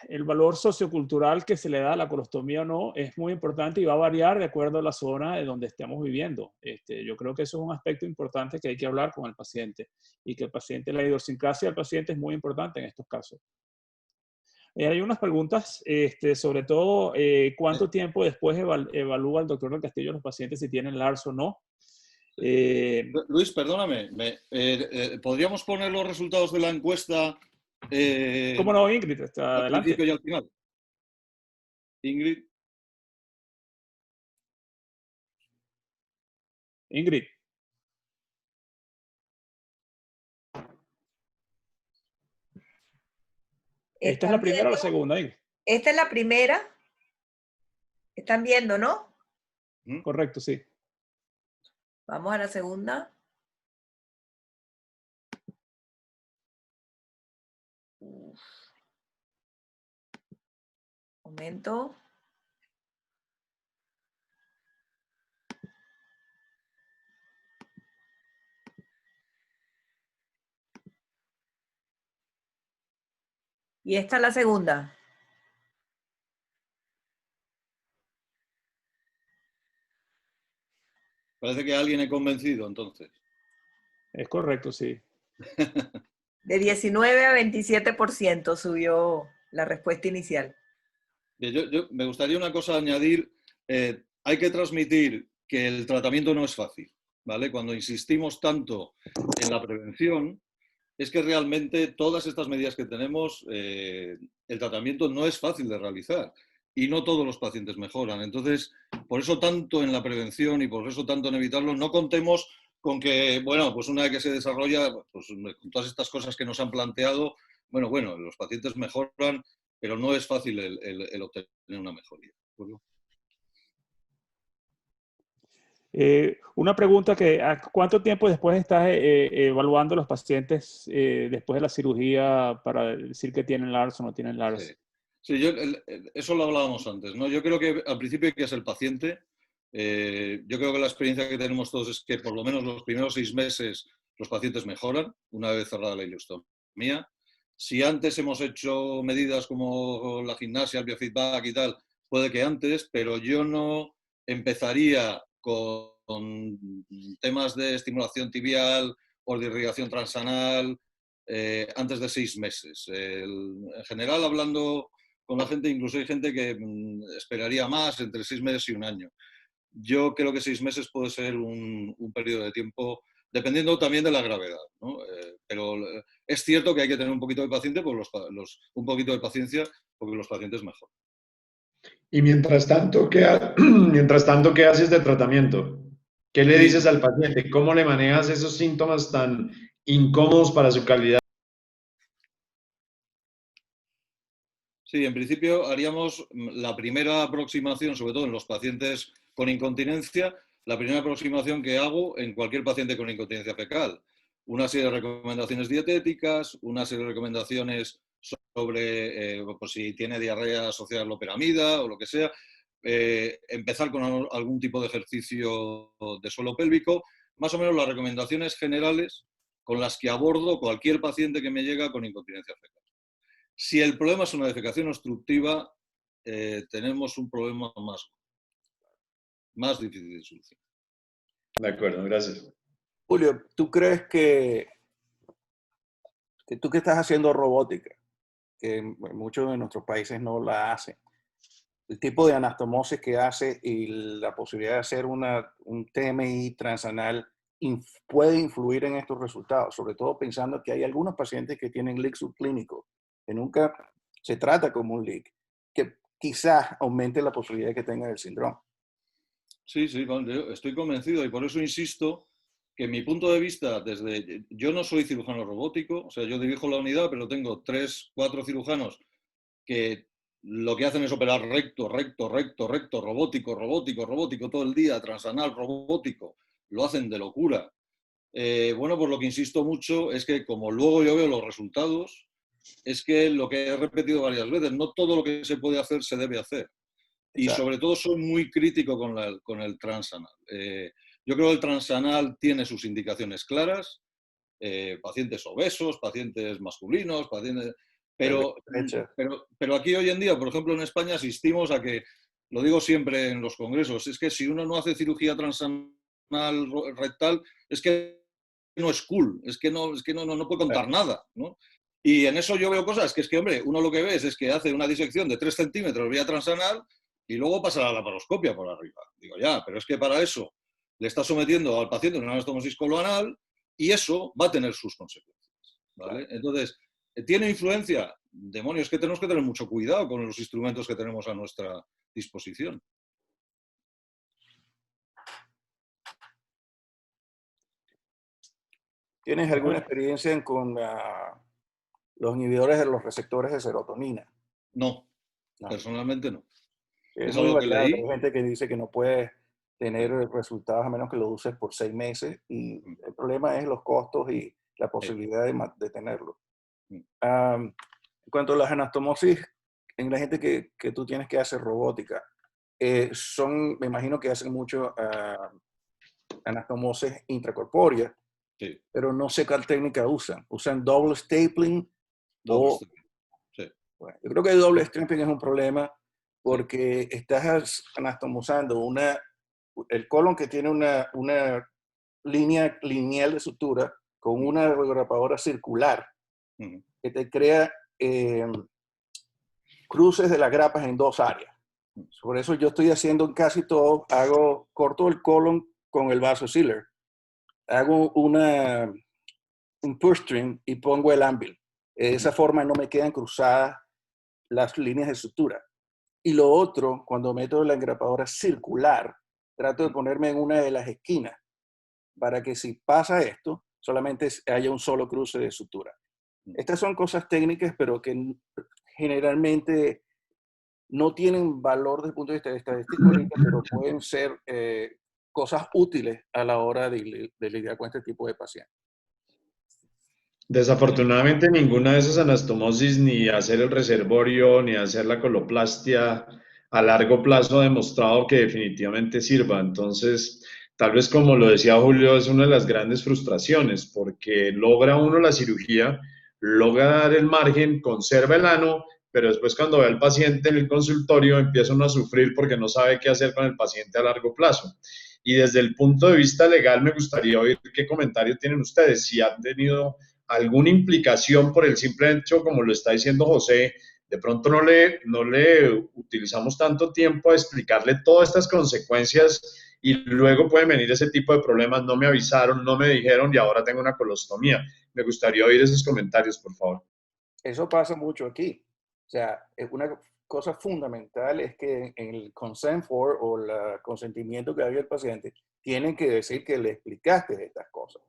el valor sociocultural que se le da a la colostomía o no es muy importante y va a variar de acuerdo a la zona de donde estemos viviendo. Yo creo que eso es un aspecto importante que hay que hablar con el paciente, y que la idiosincrasia del paciente es muy importante en estos casos. Hay unas preguntas, sobre todo, ¿cuánto tiempo después evalúa el doctor del Castillo los pacientes si tienen LARS o no? Luis, perdóname, ¿podríamos poner los resultados de la encuesta? ¿Cómo no, Ingrid? Está al adelante. principio y al final. Ingrid. Ingrid. ¿Esta es la primera o la segunda, Ingrid? Esta es la primera. Están viendo, ¿no? Correcto, sí. Vamos a la segunda. Momento. Y esta es la segunda. Parece que alguien he convencido, entonces. Es correcto, sí. De 19 a 27% subió la respuesta inicial. Yo me gustaría una cosa añadir. Hay que transmitir que el tratamiento no es fácil, ¿vale? Cuando insistimos tanto en la prevención, es que realmente todas estas medidas que tenemos, el tratamiento no es fácil de realizar y no todos los pacientes mejoran. Entonces, por eso tanto en la prevención y por eso tanto en evitarlo, no contemos con que, bueno, pues una vez que se desarrolla, pues con todas estas cosas que nos han planteado, bueno, los pacientes mejoran, pero no es fácil el obtener una mejoría. ¿De una pregunta ¿cuánto tiempo después estás evaluando los pacientes después de la cirugía para decir que tienen LARS o no tienen LARS? Sí, eso lo hablábamos antes, ¿no? Yo creo que al principio hay que ser paciente. Yo creo que la experiencia que tenemos todos es que por lo menos los primeros 6 meses los pacientes mejoran una vez cerrada la ileostomía. Si antes hemos hecho medidas como la gimnasia, el biofeedback y tal, puede que antes, pero yo no empezaría con temas de estimulación tibial o de irrigación transanal antes de 6 meses. En general, hablando con la gente, incluso hay gente que esperaría más, entre 6 meses y 1 año. Yo creo que 6 meses puede ser un periodo de tiempo, dependiendo también de la gravedad, ¿no? Pero es cierto que hay que tener un poquito de paciencia, un poquito de paciencia, porque los pacientes mejoran. Y mientras tanto, ¿qué haces de tratamiento? ¿Qué le dices al paciente? ¿Cómo le manejas esos síntomas tan incómodos para su calidad? Sí, en principio haríamos la primera aproximación, sobre todo en los pacientes con incontinencia, la primera aproximación que hago en cualquier paciente con incontinencia fecal. Una serie de recomendaciones dietéticas, una serie de recomendaciones sobre pues si tiene diarrea asociada a la loperamida o lo que sea. Empezar con algún tipo de ejercicio de suelo pélvico, más o menos las recomendaciones generales con las que abordo cualquier paciente que me llega con incontinencia fecal. Si el problema es una defecación obstructiva, tenemos un problema más más difícil de solucionar. De acuerdo, gracias. Julio, ¿tú crees que tú que estás haciendo robótica, que muchos de nuestros países no la hacen, el tipo de anastomosis que hace y la posibilidad de hacer un TMI transanal puede influir en estos resultados? Sobre todo pensando que hay algunos pacientes que tienen leak subclínico, que nunca se trata como un leak, que quizás aumente la posibilidad de que tengan el síndrome. Sí, yo estoy convencido y por eso insisto que mi punto de vista, yo no soy cirujano robótico, o sea, yo dirijo la unidad, pero tengo 3, 4 cirujanos que lo que hacen es operar recto, robótico todo el día, transanal, robótico, lo hacen de locura. Bueno, pues lo que insisto mucho es que como luego yo veo los resultados, es que lo que he repetido varias veces, no todo lo que se puede hacer se debe hacer. Y sobre todo soy muy crítico con el transanal. Yo creo que el transanal tiene sus indicaciones claras, pacientes obesos, pacientes masculinos, pero aquí hoy en día, por ejemplo en España, asistimos a que, lo digo siempre en los congresos, es que si uno no hace cirugía transanal rectal, es que no es cool, es que no puede contar nada, ¿no? Y en eso yo veo cosas que hombre, uno lo que ve es que hace una disección de 3 centímetros vía transanal y luego pasa la laparoscopia por arriba. Digo, ya, pero es que para eso le está sometiendo al paciente una anastomosis coloanal y eso va a tener sus consecuencias, ¿vale? Claro. Entonces, ¿tiene influencia? Demonios, que tenemos que tener mucho cuidado con los instrumentos que tenemos a nuestra disposición. ¿Tienes alguna experiencia con los inhibidores de los receptores de serotonina? No, personalmente no. Es algo que leí. Hay gente que dice que no puede tener resultados a menos que lo uses por 6 meses y el problema es los costos y la posibilidad de tenerlo. En cuanto a las anastomosis, en la gente que tú tienes que hacer robótica, me imagino que hacen mucho anastomosis intracorpórea, pero no sé cuál técnica usan. ¿Usan double stapling? Bueno, yo creo que el doble stapling es un problema porque estás anastomosando el colon que tiene una línea lineal de sutura con una regrapadora circular que te crea cruces de las grapas en 2 áreas. Por eso yo estoy haciendo casi todo, corto el colon con el vaso sealer, hago un push string y pongo el ambil. De esa forma no me quedan cruzadas las líneas de sutura. Y lo otro, cuando meto la engrapadora circular, trato de ponerme en una de las esquinas para que si pasa esto, solamente haya un solo cruce de sutura. Estas son cosas técnicas, pero que generalmente no tienen valor desde el punto de vista estadístico, pero pueden ser cosas útiles a la hora de lidiar con este tipo de pacientes. Desafortunadamente ninguna de esas anastomosis, ni hacer el reservorio, ni hacer la coloplastia, a largo plazo ha demostrado que definitivamente sirva. Entonces, tal vez como lo decía Julio, es una de las grandes frustraciones, porque logra uno la cirugía, logra dar el margen, conserva el ano, pero después cuando ve al paciente en el consultorio empieza uno a sufrir porque no sabe qué hacer con el paciente a largo plazo. Y desde el punto de vista legal me gustaría oír qué comentario tienen ustedes, si han tenido alguna implicación por el simple hecho, como lo está diciendo José, de pronto no le utilizamos tanto tiempo a explicarle todas estas consecuencias y luego pueden venir ese tipo de problemas, no me avisaron, no me dijeron y ahora tengo una colostomía. Me gustaría oír esos comentarios, por favor. Eso pasa mucho aquí. O sea, es una cosa fundamental es que en el consent for o el consentimiento que había el paciente, tienen que decir que le explicaste estas cosas.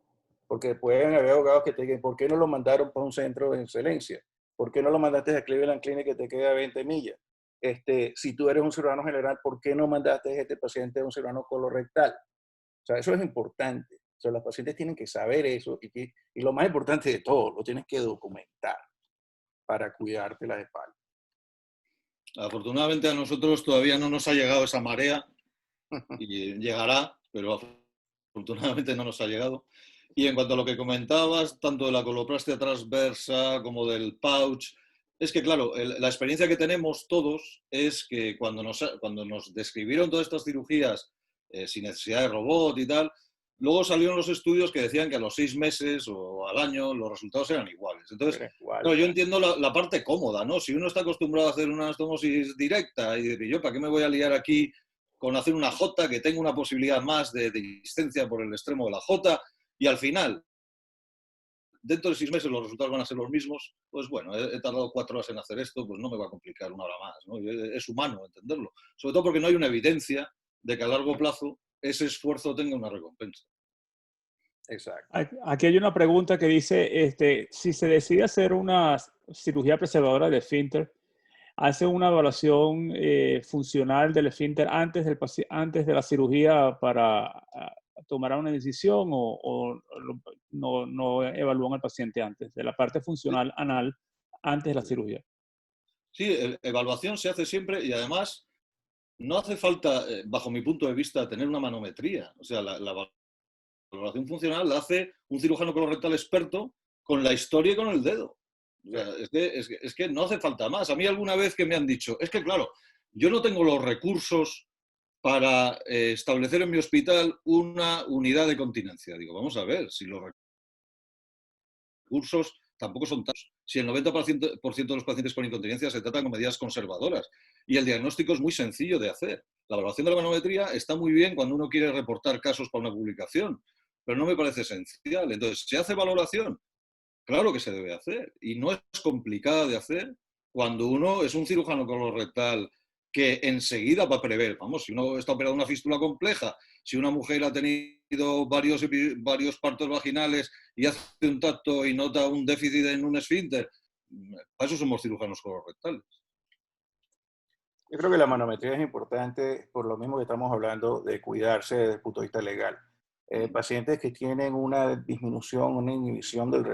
Porque pueden haber abogados que te digan, ¿por qué no lo mandaron para un centro de excelencia? ¿Por qué no lo mandaste a Cleveland Clinic que te queda a 20 millas? Si tú eres un cirujano general, ¿por qué no mandaste a este paciente a un cirujano colorectal? O sea, eso es importante. O sea, los pacientes tienen que saber eso y lo más importante de todo, lo tienes que documentar para cuidarte las espaldas. Afortunadamente a nosotros todavía no nos ha llegado esa marea y llegará, pero afortunadamente no nos ha llegado. Y en cuanto a lo que comentabas, tanto de la coloplastia transversa como del pouch, es que claro, la experiencia que tenemos todos es que cuando nos describieron todas estas cirugías sin necesidad de robot y tal. Luego salieron los estudios que decían que a los 6 meses o al año los resultados eran iguales. Entonces, no, yo entiendo la parte cómoda, ¿no? Si uno está acostumbrado a hacer una anastomosis directa y decir, yo, ¿para qué me voy a liar aquí con hacer una J, que tengo una posibilidad más de distancia por el extremo de la J, y al final, dentro de 6 meses los resultados van a ser los mismos? Pues bueno, he tardado 4 horas en hacer esto, pues no me va a complicar 1 hora más, ¿no? Es humano entenderlo. Sobre todo porque no hay una evidencia de que a largo plazo ese esfuerzo tenga una recompensa. Exacto. Aquí hay una pregunta que dice, si se decide hacer una cirugía preservadora de esfínter, ¿hace una evaluación funcional del esfínter antes de la cirugía para tomar una decisión o no evalúan al paciente antes, de la parte funcional anal antes de la cirugía? Sí, evaluación se hace siempre y además no hace falta, bajo mi punto de vista, tener una manometría. O sea, la valoración funcional la hace un cirujano colorectal experto con la historia y con el dedo. O sea, es que no hace falta más. A mí alguna vez que me han dicho, es que claro, yo no tengo los recursos para establecer en mi hospital una unidad de continencia. Digo, vamos a ver, si los recursos tampoco son tantos. Si el 90% de los pacientes con incontinencia se tratan con medidas conservadoras y el diagnóstico es muy sencillo de hacer. La evaluación de la manometría está muy bien cuando uno quiere reportar casos para una publicación, pero no me parece esencial. Entonces, ¿se hace valoración? Claro que se debe hacer y no es complicada de hacer cuando uno es un cirujano colorectal que enseguida va a prever. Vamos, si uno está operando una fístula compleja, si una mujer ha tenido varios partos vaginales y hace un tacto y nota un déficit en un esfínter, para eso somos cirujanos colorectales. Yo creo que la manometría es importante por lo mismo que estamos hablando de cuidarse desde el punto de vista legal. Pacientes que tienen una disminución, una inhibición del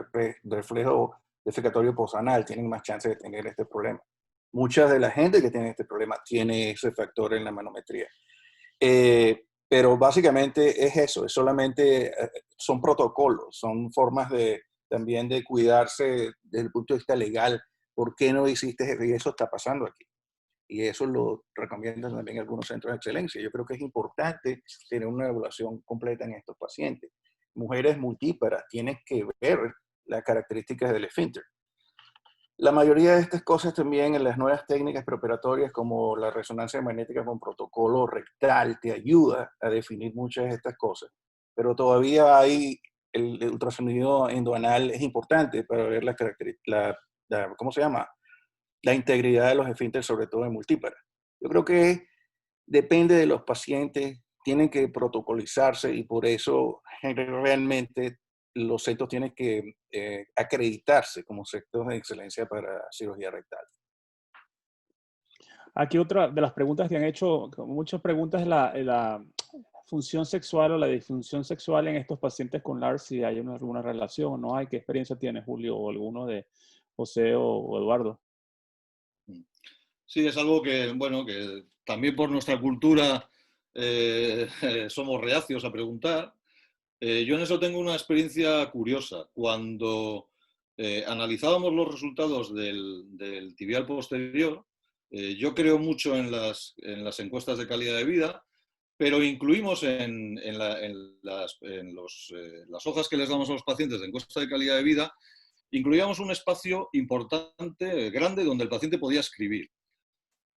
reflejo defecatorio posanal tienen más chance de tener este problema. Mucha de la gente que tiene este problema tiene ese factor en la manometría. Pero básicamente es eso, es solamente, son protocolos, son formas también de cuidarse desde el punto de vista legal. ¿Por qué no hiciste eso? Y eso está pasando aquí. Y eso lo recomiendan también algunos centros de excelencia. Yo creo que es importante tener una evaluación completa en estos pacientes. Mujeres multíparas tienen que ver las características del esfínter. La mayoría de estas cosas también en las nuevas técnicas preoperatorias como la resonancia magnética con protocolo rectal te ayuda a definir muchas de estas cosas. Pero todavía hay el ultrasonido endoanal es importante para ver las características, ¿cómo se llama? La integridad de los esfínteres, sobre todo en multíparas. Yo creo que depende de los pacientes, tienen que protocolizarse y por eso realmente los centros tienen que acreditarse como centros de excelencia para cirugía rectal. Aquí otra de las preguntas que han hecho, muchas preguntas, es la función sexual o la disfunción sexual en estos pacientes con LARS, si hay alguna relación o no hay. ¿Qué experiencia tiene Julio o alguno de José o Eduardo? Sí, es algo que, bueno, que también por nuestra cultura somos reacios a preguntar. Yo en eso tengo una experiencia curiosa. Cuando analizábamos los resultados del tibial posterior, yo creo mucho en las encuestas de calidad de vida, pero incluimos en las hojas que les damos a los pacientes de encuesta de calidad de vida, incluíamos un espacio importante, grande, donde el paciente podía escribir.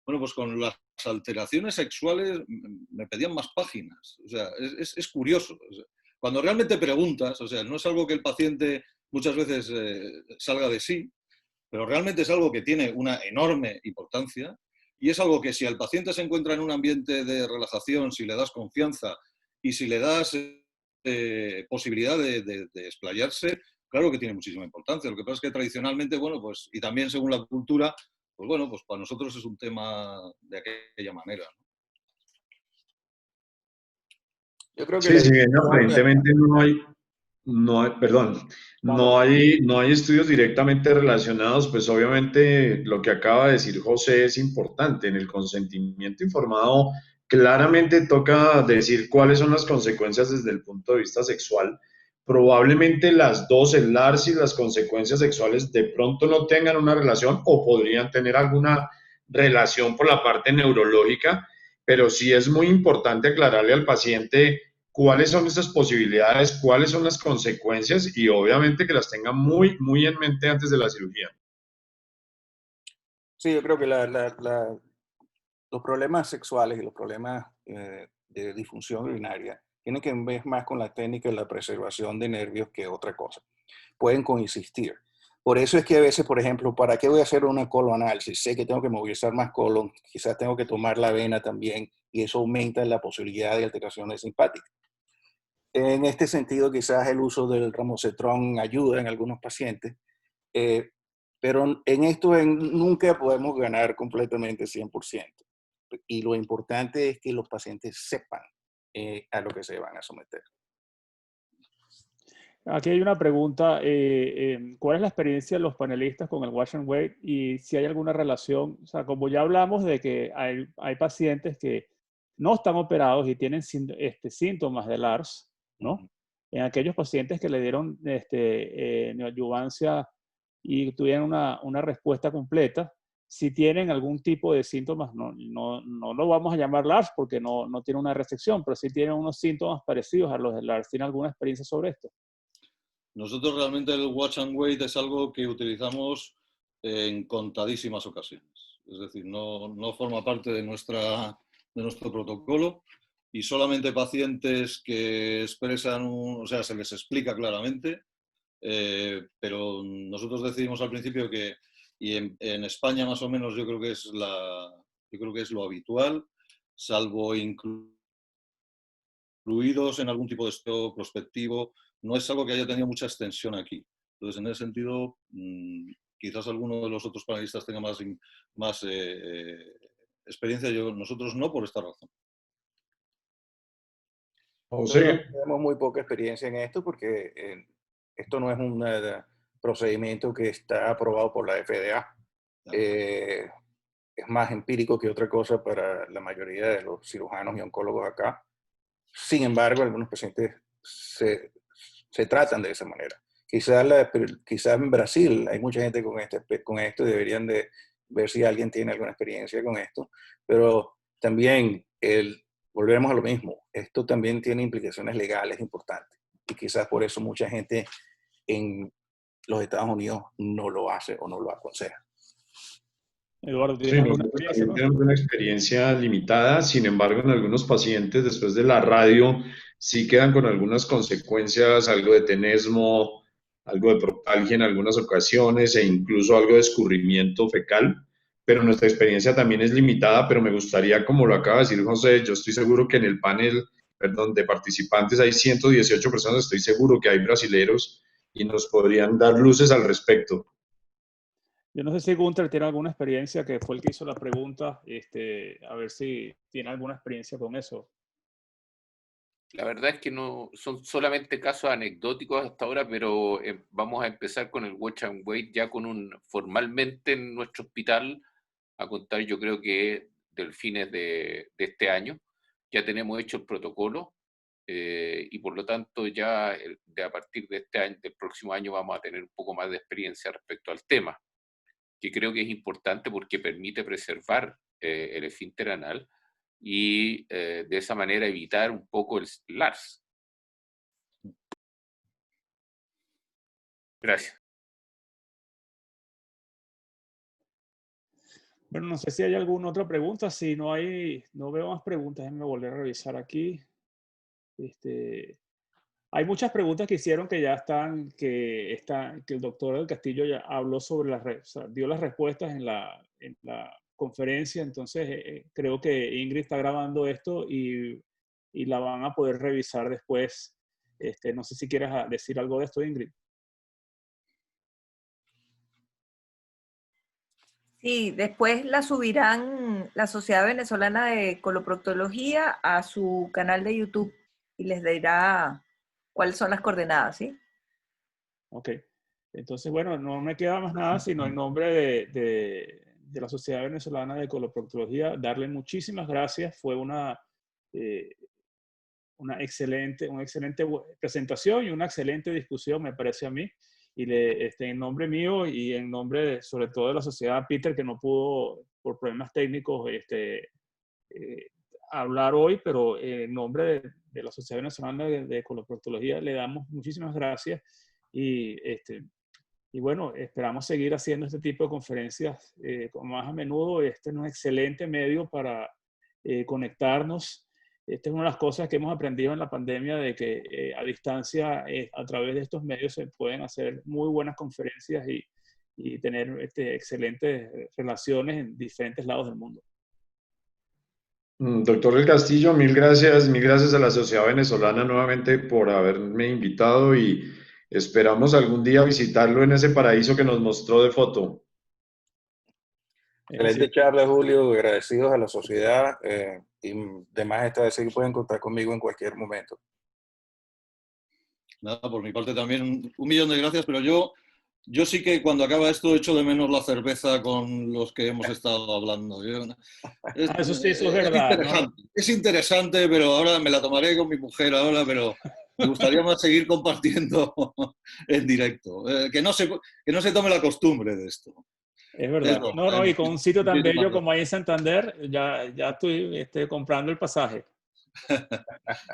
Bueno, pues con las alteraciones sexuales me pedían más páginas. O sea, es curioso. O sea, cuando realmente preguntas, o sea, no es algo que el paciente muchas veces salga de sí, pero realmente es algo que tiene una enorme importancia y es algo que si el paciente se encuentra en un ambiente de relajación, si le das confianza y si le das posibilidad de explayarse, claro que tiene muchísima importancia. Lo que pasa es que tradicionalmente, bueno, pues, y también según la cultura, pues bueno, pues para nosotros es un tema de aquella manera, ¿no? Yo creo que sí, si bien aparentemente no hay estudios directamente relacionados, pues obviamente lo que acaba de decir José es importante. En el consentimiento informado claramente toca decir cuáles son las consecuencias desde el punto de vista sexual. Probablemente las dos, el LARS y las consecuencias sexuales, de pronto no tengan una relación o podrían tener alguna relación por la parte neurológica, pero sí es muy importante aclararle al paciente cuáles son esas posibilidades, cuáles son las consecuencias y obviamente que las tenga muy, muy en mente antes de la cirugía. Sí, yo creo que los problemas sexuales y los problemas de disfunción urinaria tienen que ver más con la técnica de la preservación de nervios que otra cosa. Pueden coexistir. Por eso es que a veces, por ejemplo, ¿para qué voy a hacer una coloanálisis? Sé que tengo que movilizar más colon, quizás tengo que tomar la vena también, y eso aumenta la posibilidad de alteraciones simpáticas. En este sentido, quizás el uso del ramocetrón ayuda en algunos pacientes, pero en esto nunca podemos ganar completamente 100%. Y lo importante es que los pacientes sepan a lo que se van a someter. Aquí hay una pregunta. ¿Cuál es la experiencia de los panelistas con el Watch and Wait? Y si hay alguna relación, o sea, como ya hablamos de que hay pacientes que no están operados y tienen síntomas de LARS, ¿no? En aquellos pacientes que le dieron neoadyuvancia y tuvieron una respuesta completa, si tienen algún tipo de síntomas, no lo vamos a llamar LARS porque no tiene una restricción, pero si tienen unos síntomas parecidos a los de LARS. ¿Tienen alguna experiencia sobre esto? Nosotros realmente el Watch and Wait es algo que utilizamos en contadísimas ocasiones. Es decir, no forma parte de nuestro protocolo y solamente pacientes que expresan, o sea, se les explica claramente, pero nosotros decidimos al principio que, y en España más o menos yo creo que es lo habitual, salvo incluidos en algún tipo de estudio prospectivo, no es algo que haya tenido mucha extensión aquí. Entonces, en ese sentido, quizás alguno de los otros panelistas tenga más experiencia, nosotros no por esta razón. José. Tenemos muy poca experiencia en esto porque esto no es un procedimiento que está aprobado por la FDA. Es más empírico que otra cosa para la mayoría de los cirujanos y oncólogos acá. Sin embargo, algunos pacientes se tratan de esa manera. Quizás en Brasil hay mucha gente con esto y deberían de ver si alguien tiene alguna experiencia con esto, pero también volvemos a lo mismo, esto también tiene implicaciones legales importantes y quizás por eso mucha gente en los Estados Unidos no lo hace o no lo aconseja. Eduardo, ¿tienes Sí, alguna nosotros experiencia también con tenemos una experiencia limitada, sin embargo, en algunos pacientes después de la radio sí quedan con algunas consecuencias, algo de tenesmo, algo de proctalgia en algunas ocasiones e incluso algo de escurrimiento fecal, pero nuestra experiencia también es limitada, pero me gustaría, como lo acaba de decir José, yo estoy seguro que en el panel, perdón, de participantes hay 118 personas, estoy seguro que hay brasileros y nos podrían dar luces al respecto. Yo no sé si Gunther tiene alguna experiencia, que fue el que hizo la pregunta, a ver si tiene alguna experiencia con eso. La verdad es que no son solamente casos anecdóticos hasta ahora, pero vamos a empezar con el Watch and Wait ya formalmente en nuestro hospital, a contar yo creo que del fines de este año. Ya tenemos hecho el protocolo y por lo tanto ya a partir de este año, del próximo año vamos a tener un poco más de experiencia respecto al tema, que creo que es importante porque permite preservar el esfínter anal y de esa manera evitar un poco el LARS. Gracias. Bueno, no sé si hay alguna otra pregunta. Si no veo más preguntas, déjenme volver a revisar aquí. Hay muchas preguntas que hicieron que ya que el doctor del Castillo ya habló sobre dio las respuestas en la conferencia. Entonces, creo que Ingrid está grabando esto y la van a poder revisar después. No sé si quieres decir algo de esto, Ingrid. Sí, después la subirán la Sociedad Venezolana de Coloproctología a su canal de YouTube y les dirá cuáles son las coordenadas, ¿sí? Ok. Entonces, bueno, no me queda más nada sino en nombre de la Sociedad Venezolana de Coloproctología darle muchísimas gracias. Fue una excelente presentación y una excelente discusión, me parece a mí. Y en nombre mío y en nombre sobre todo de la sociedad, Peter, que no pudo por problemas técnicos hablar hoy, pero en nombre de la Sociedad Venezolana de Coloproctología le damos muchísimas gracias y bueno, esperamos seguir haciendo este tipo de conferencias más a menudo. Este es un excelente medio para conectarnos. Esta es una de las cosas que hemos aprendido en la pandemia, de que a distancia, a través de estos medios, se pueden hacer muy buenas conferencias y tener excelentes relaciones en diferentes lados del mundo. Doctor del Castillo, mil gracias a la Sociedad Venezolana nuevamente por haberme invitado y esperamos algún día visitarlo en ese paraíso que nos mostró de foto. Excelente charla, Julio. Agradecidos a la sociedad y demás está decir que pueden contar conmigo en cualquier momento. Nada, por mi parte también un millón de gracias, pero yo sí que cuando acaba esto echo de menos la cerveza con los que hemos estado hablando. Eso sí, eso es verdad. Interesante, ¿no? Es interesante, pero ahora me la tomaré con mi mujer ahora, pero me gustaría más seguir compartiendo en directo. Que no se tome la costumbre de esto. Es verdad. No, y con un sitio tan bello como ahí en Santander, ya estoy comprando el pasaje.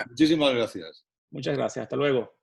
Muchísimas gracias. Muchas gracias. Hasta luego.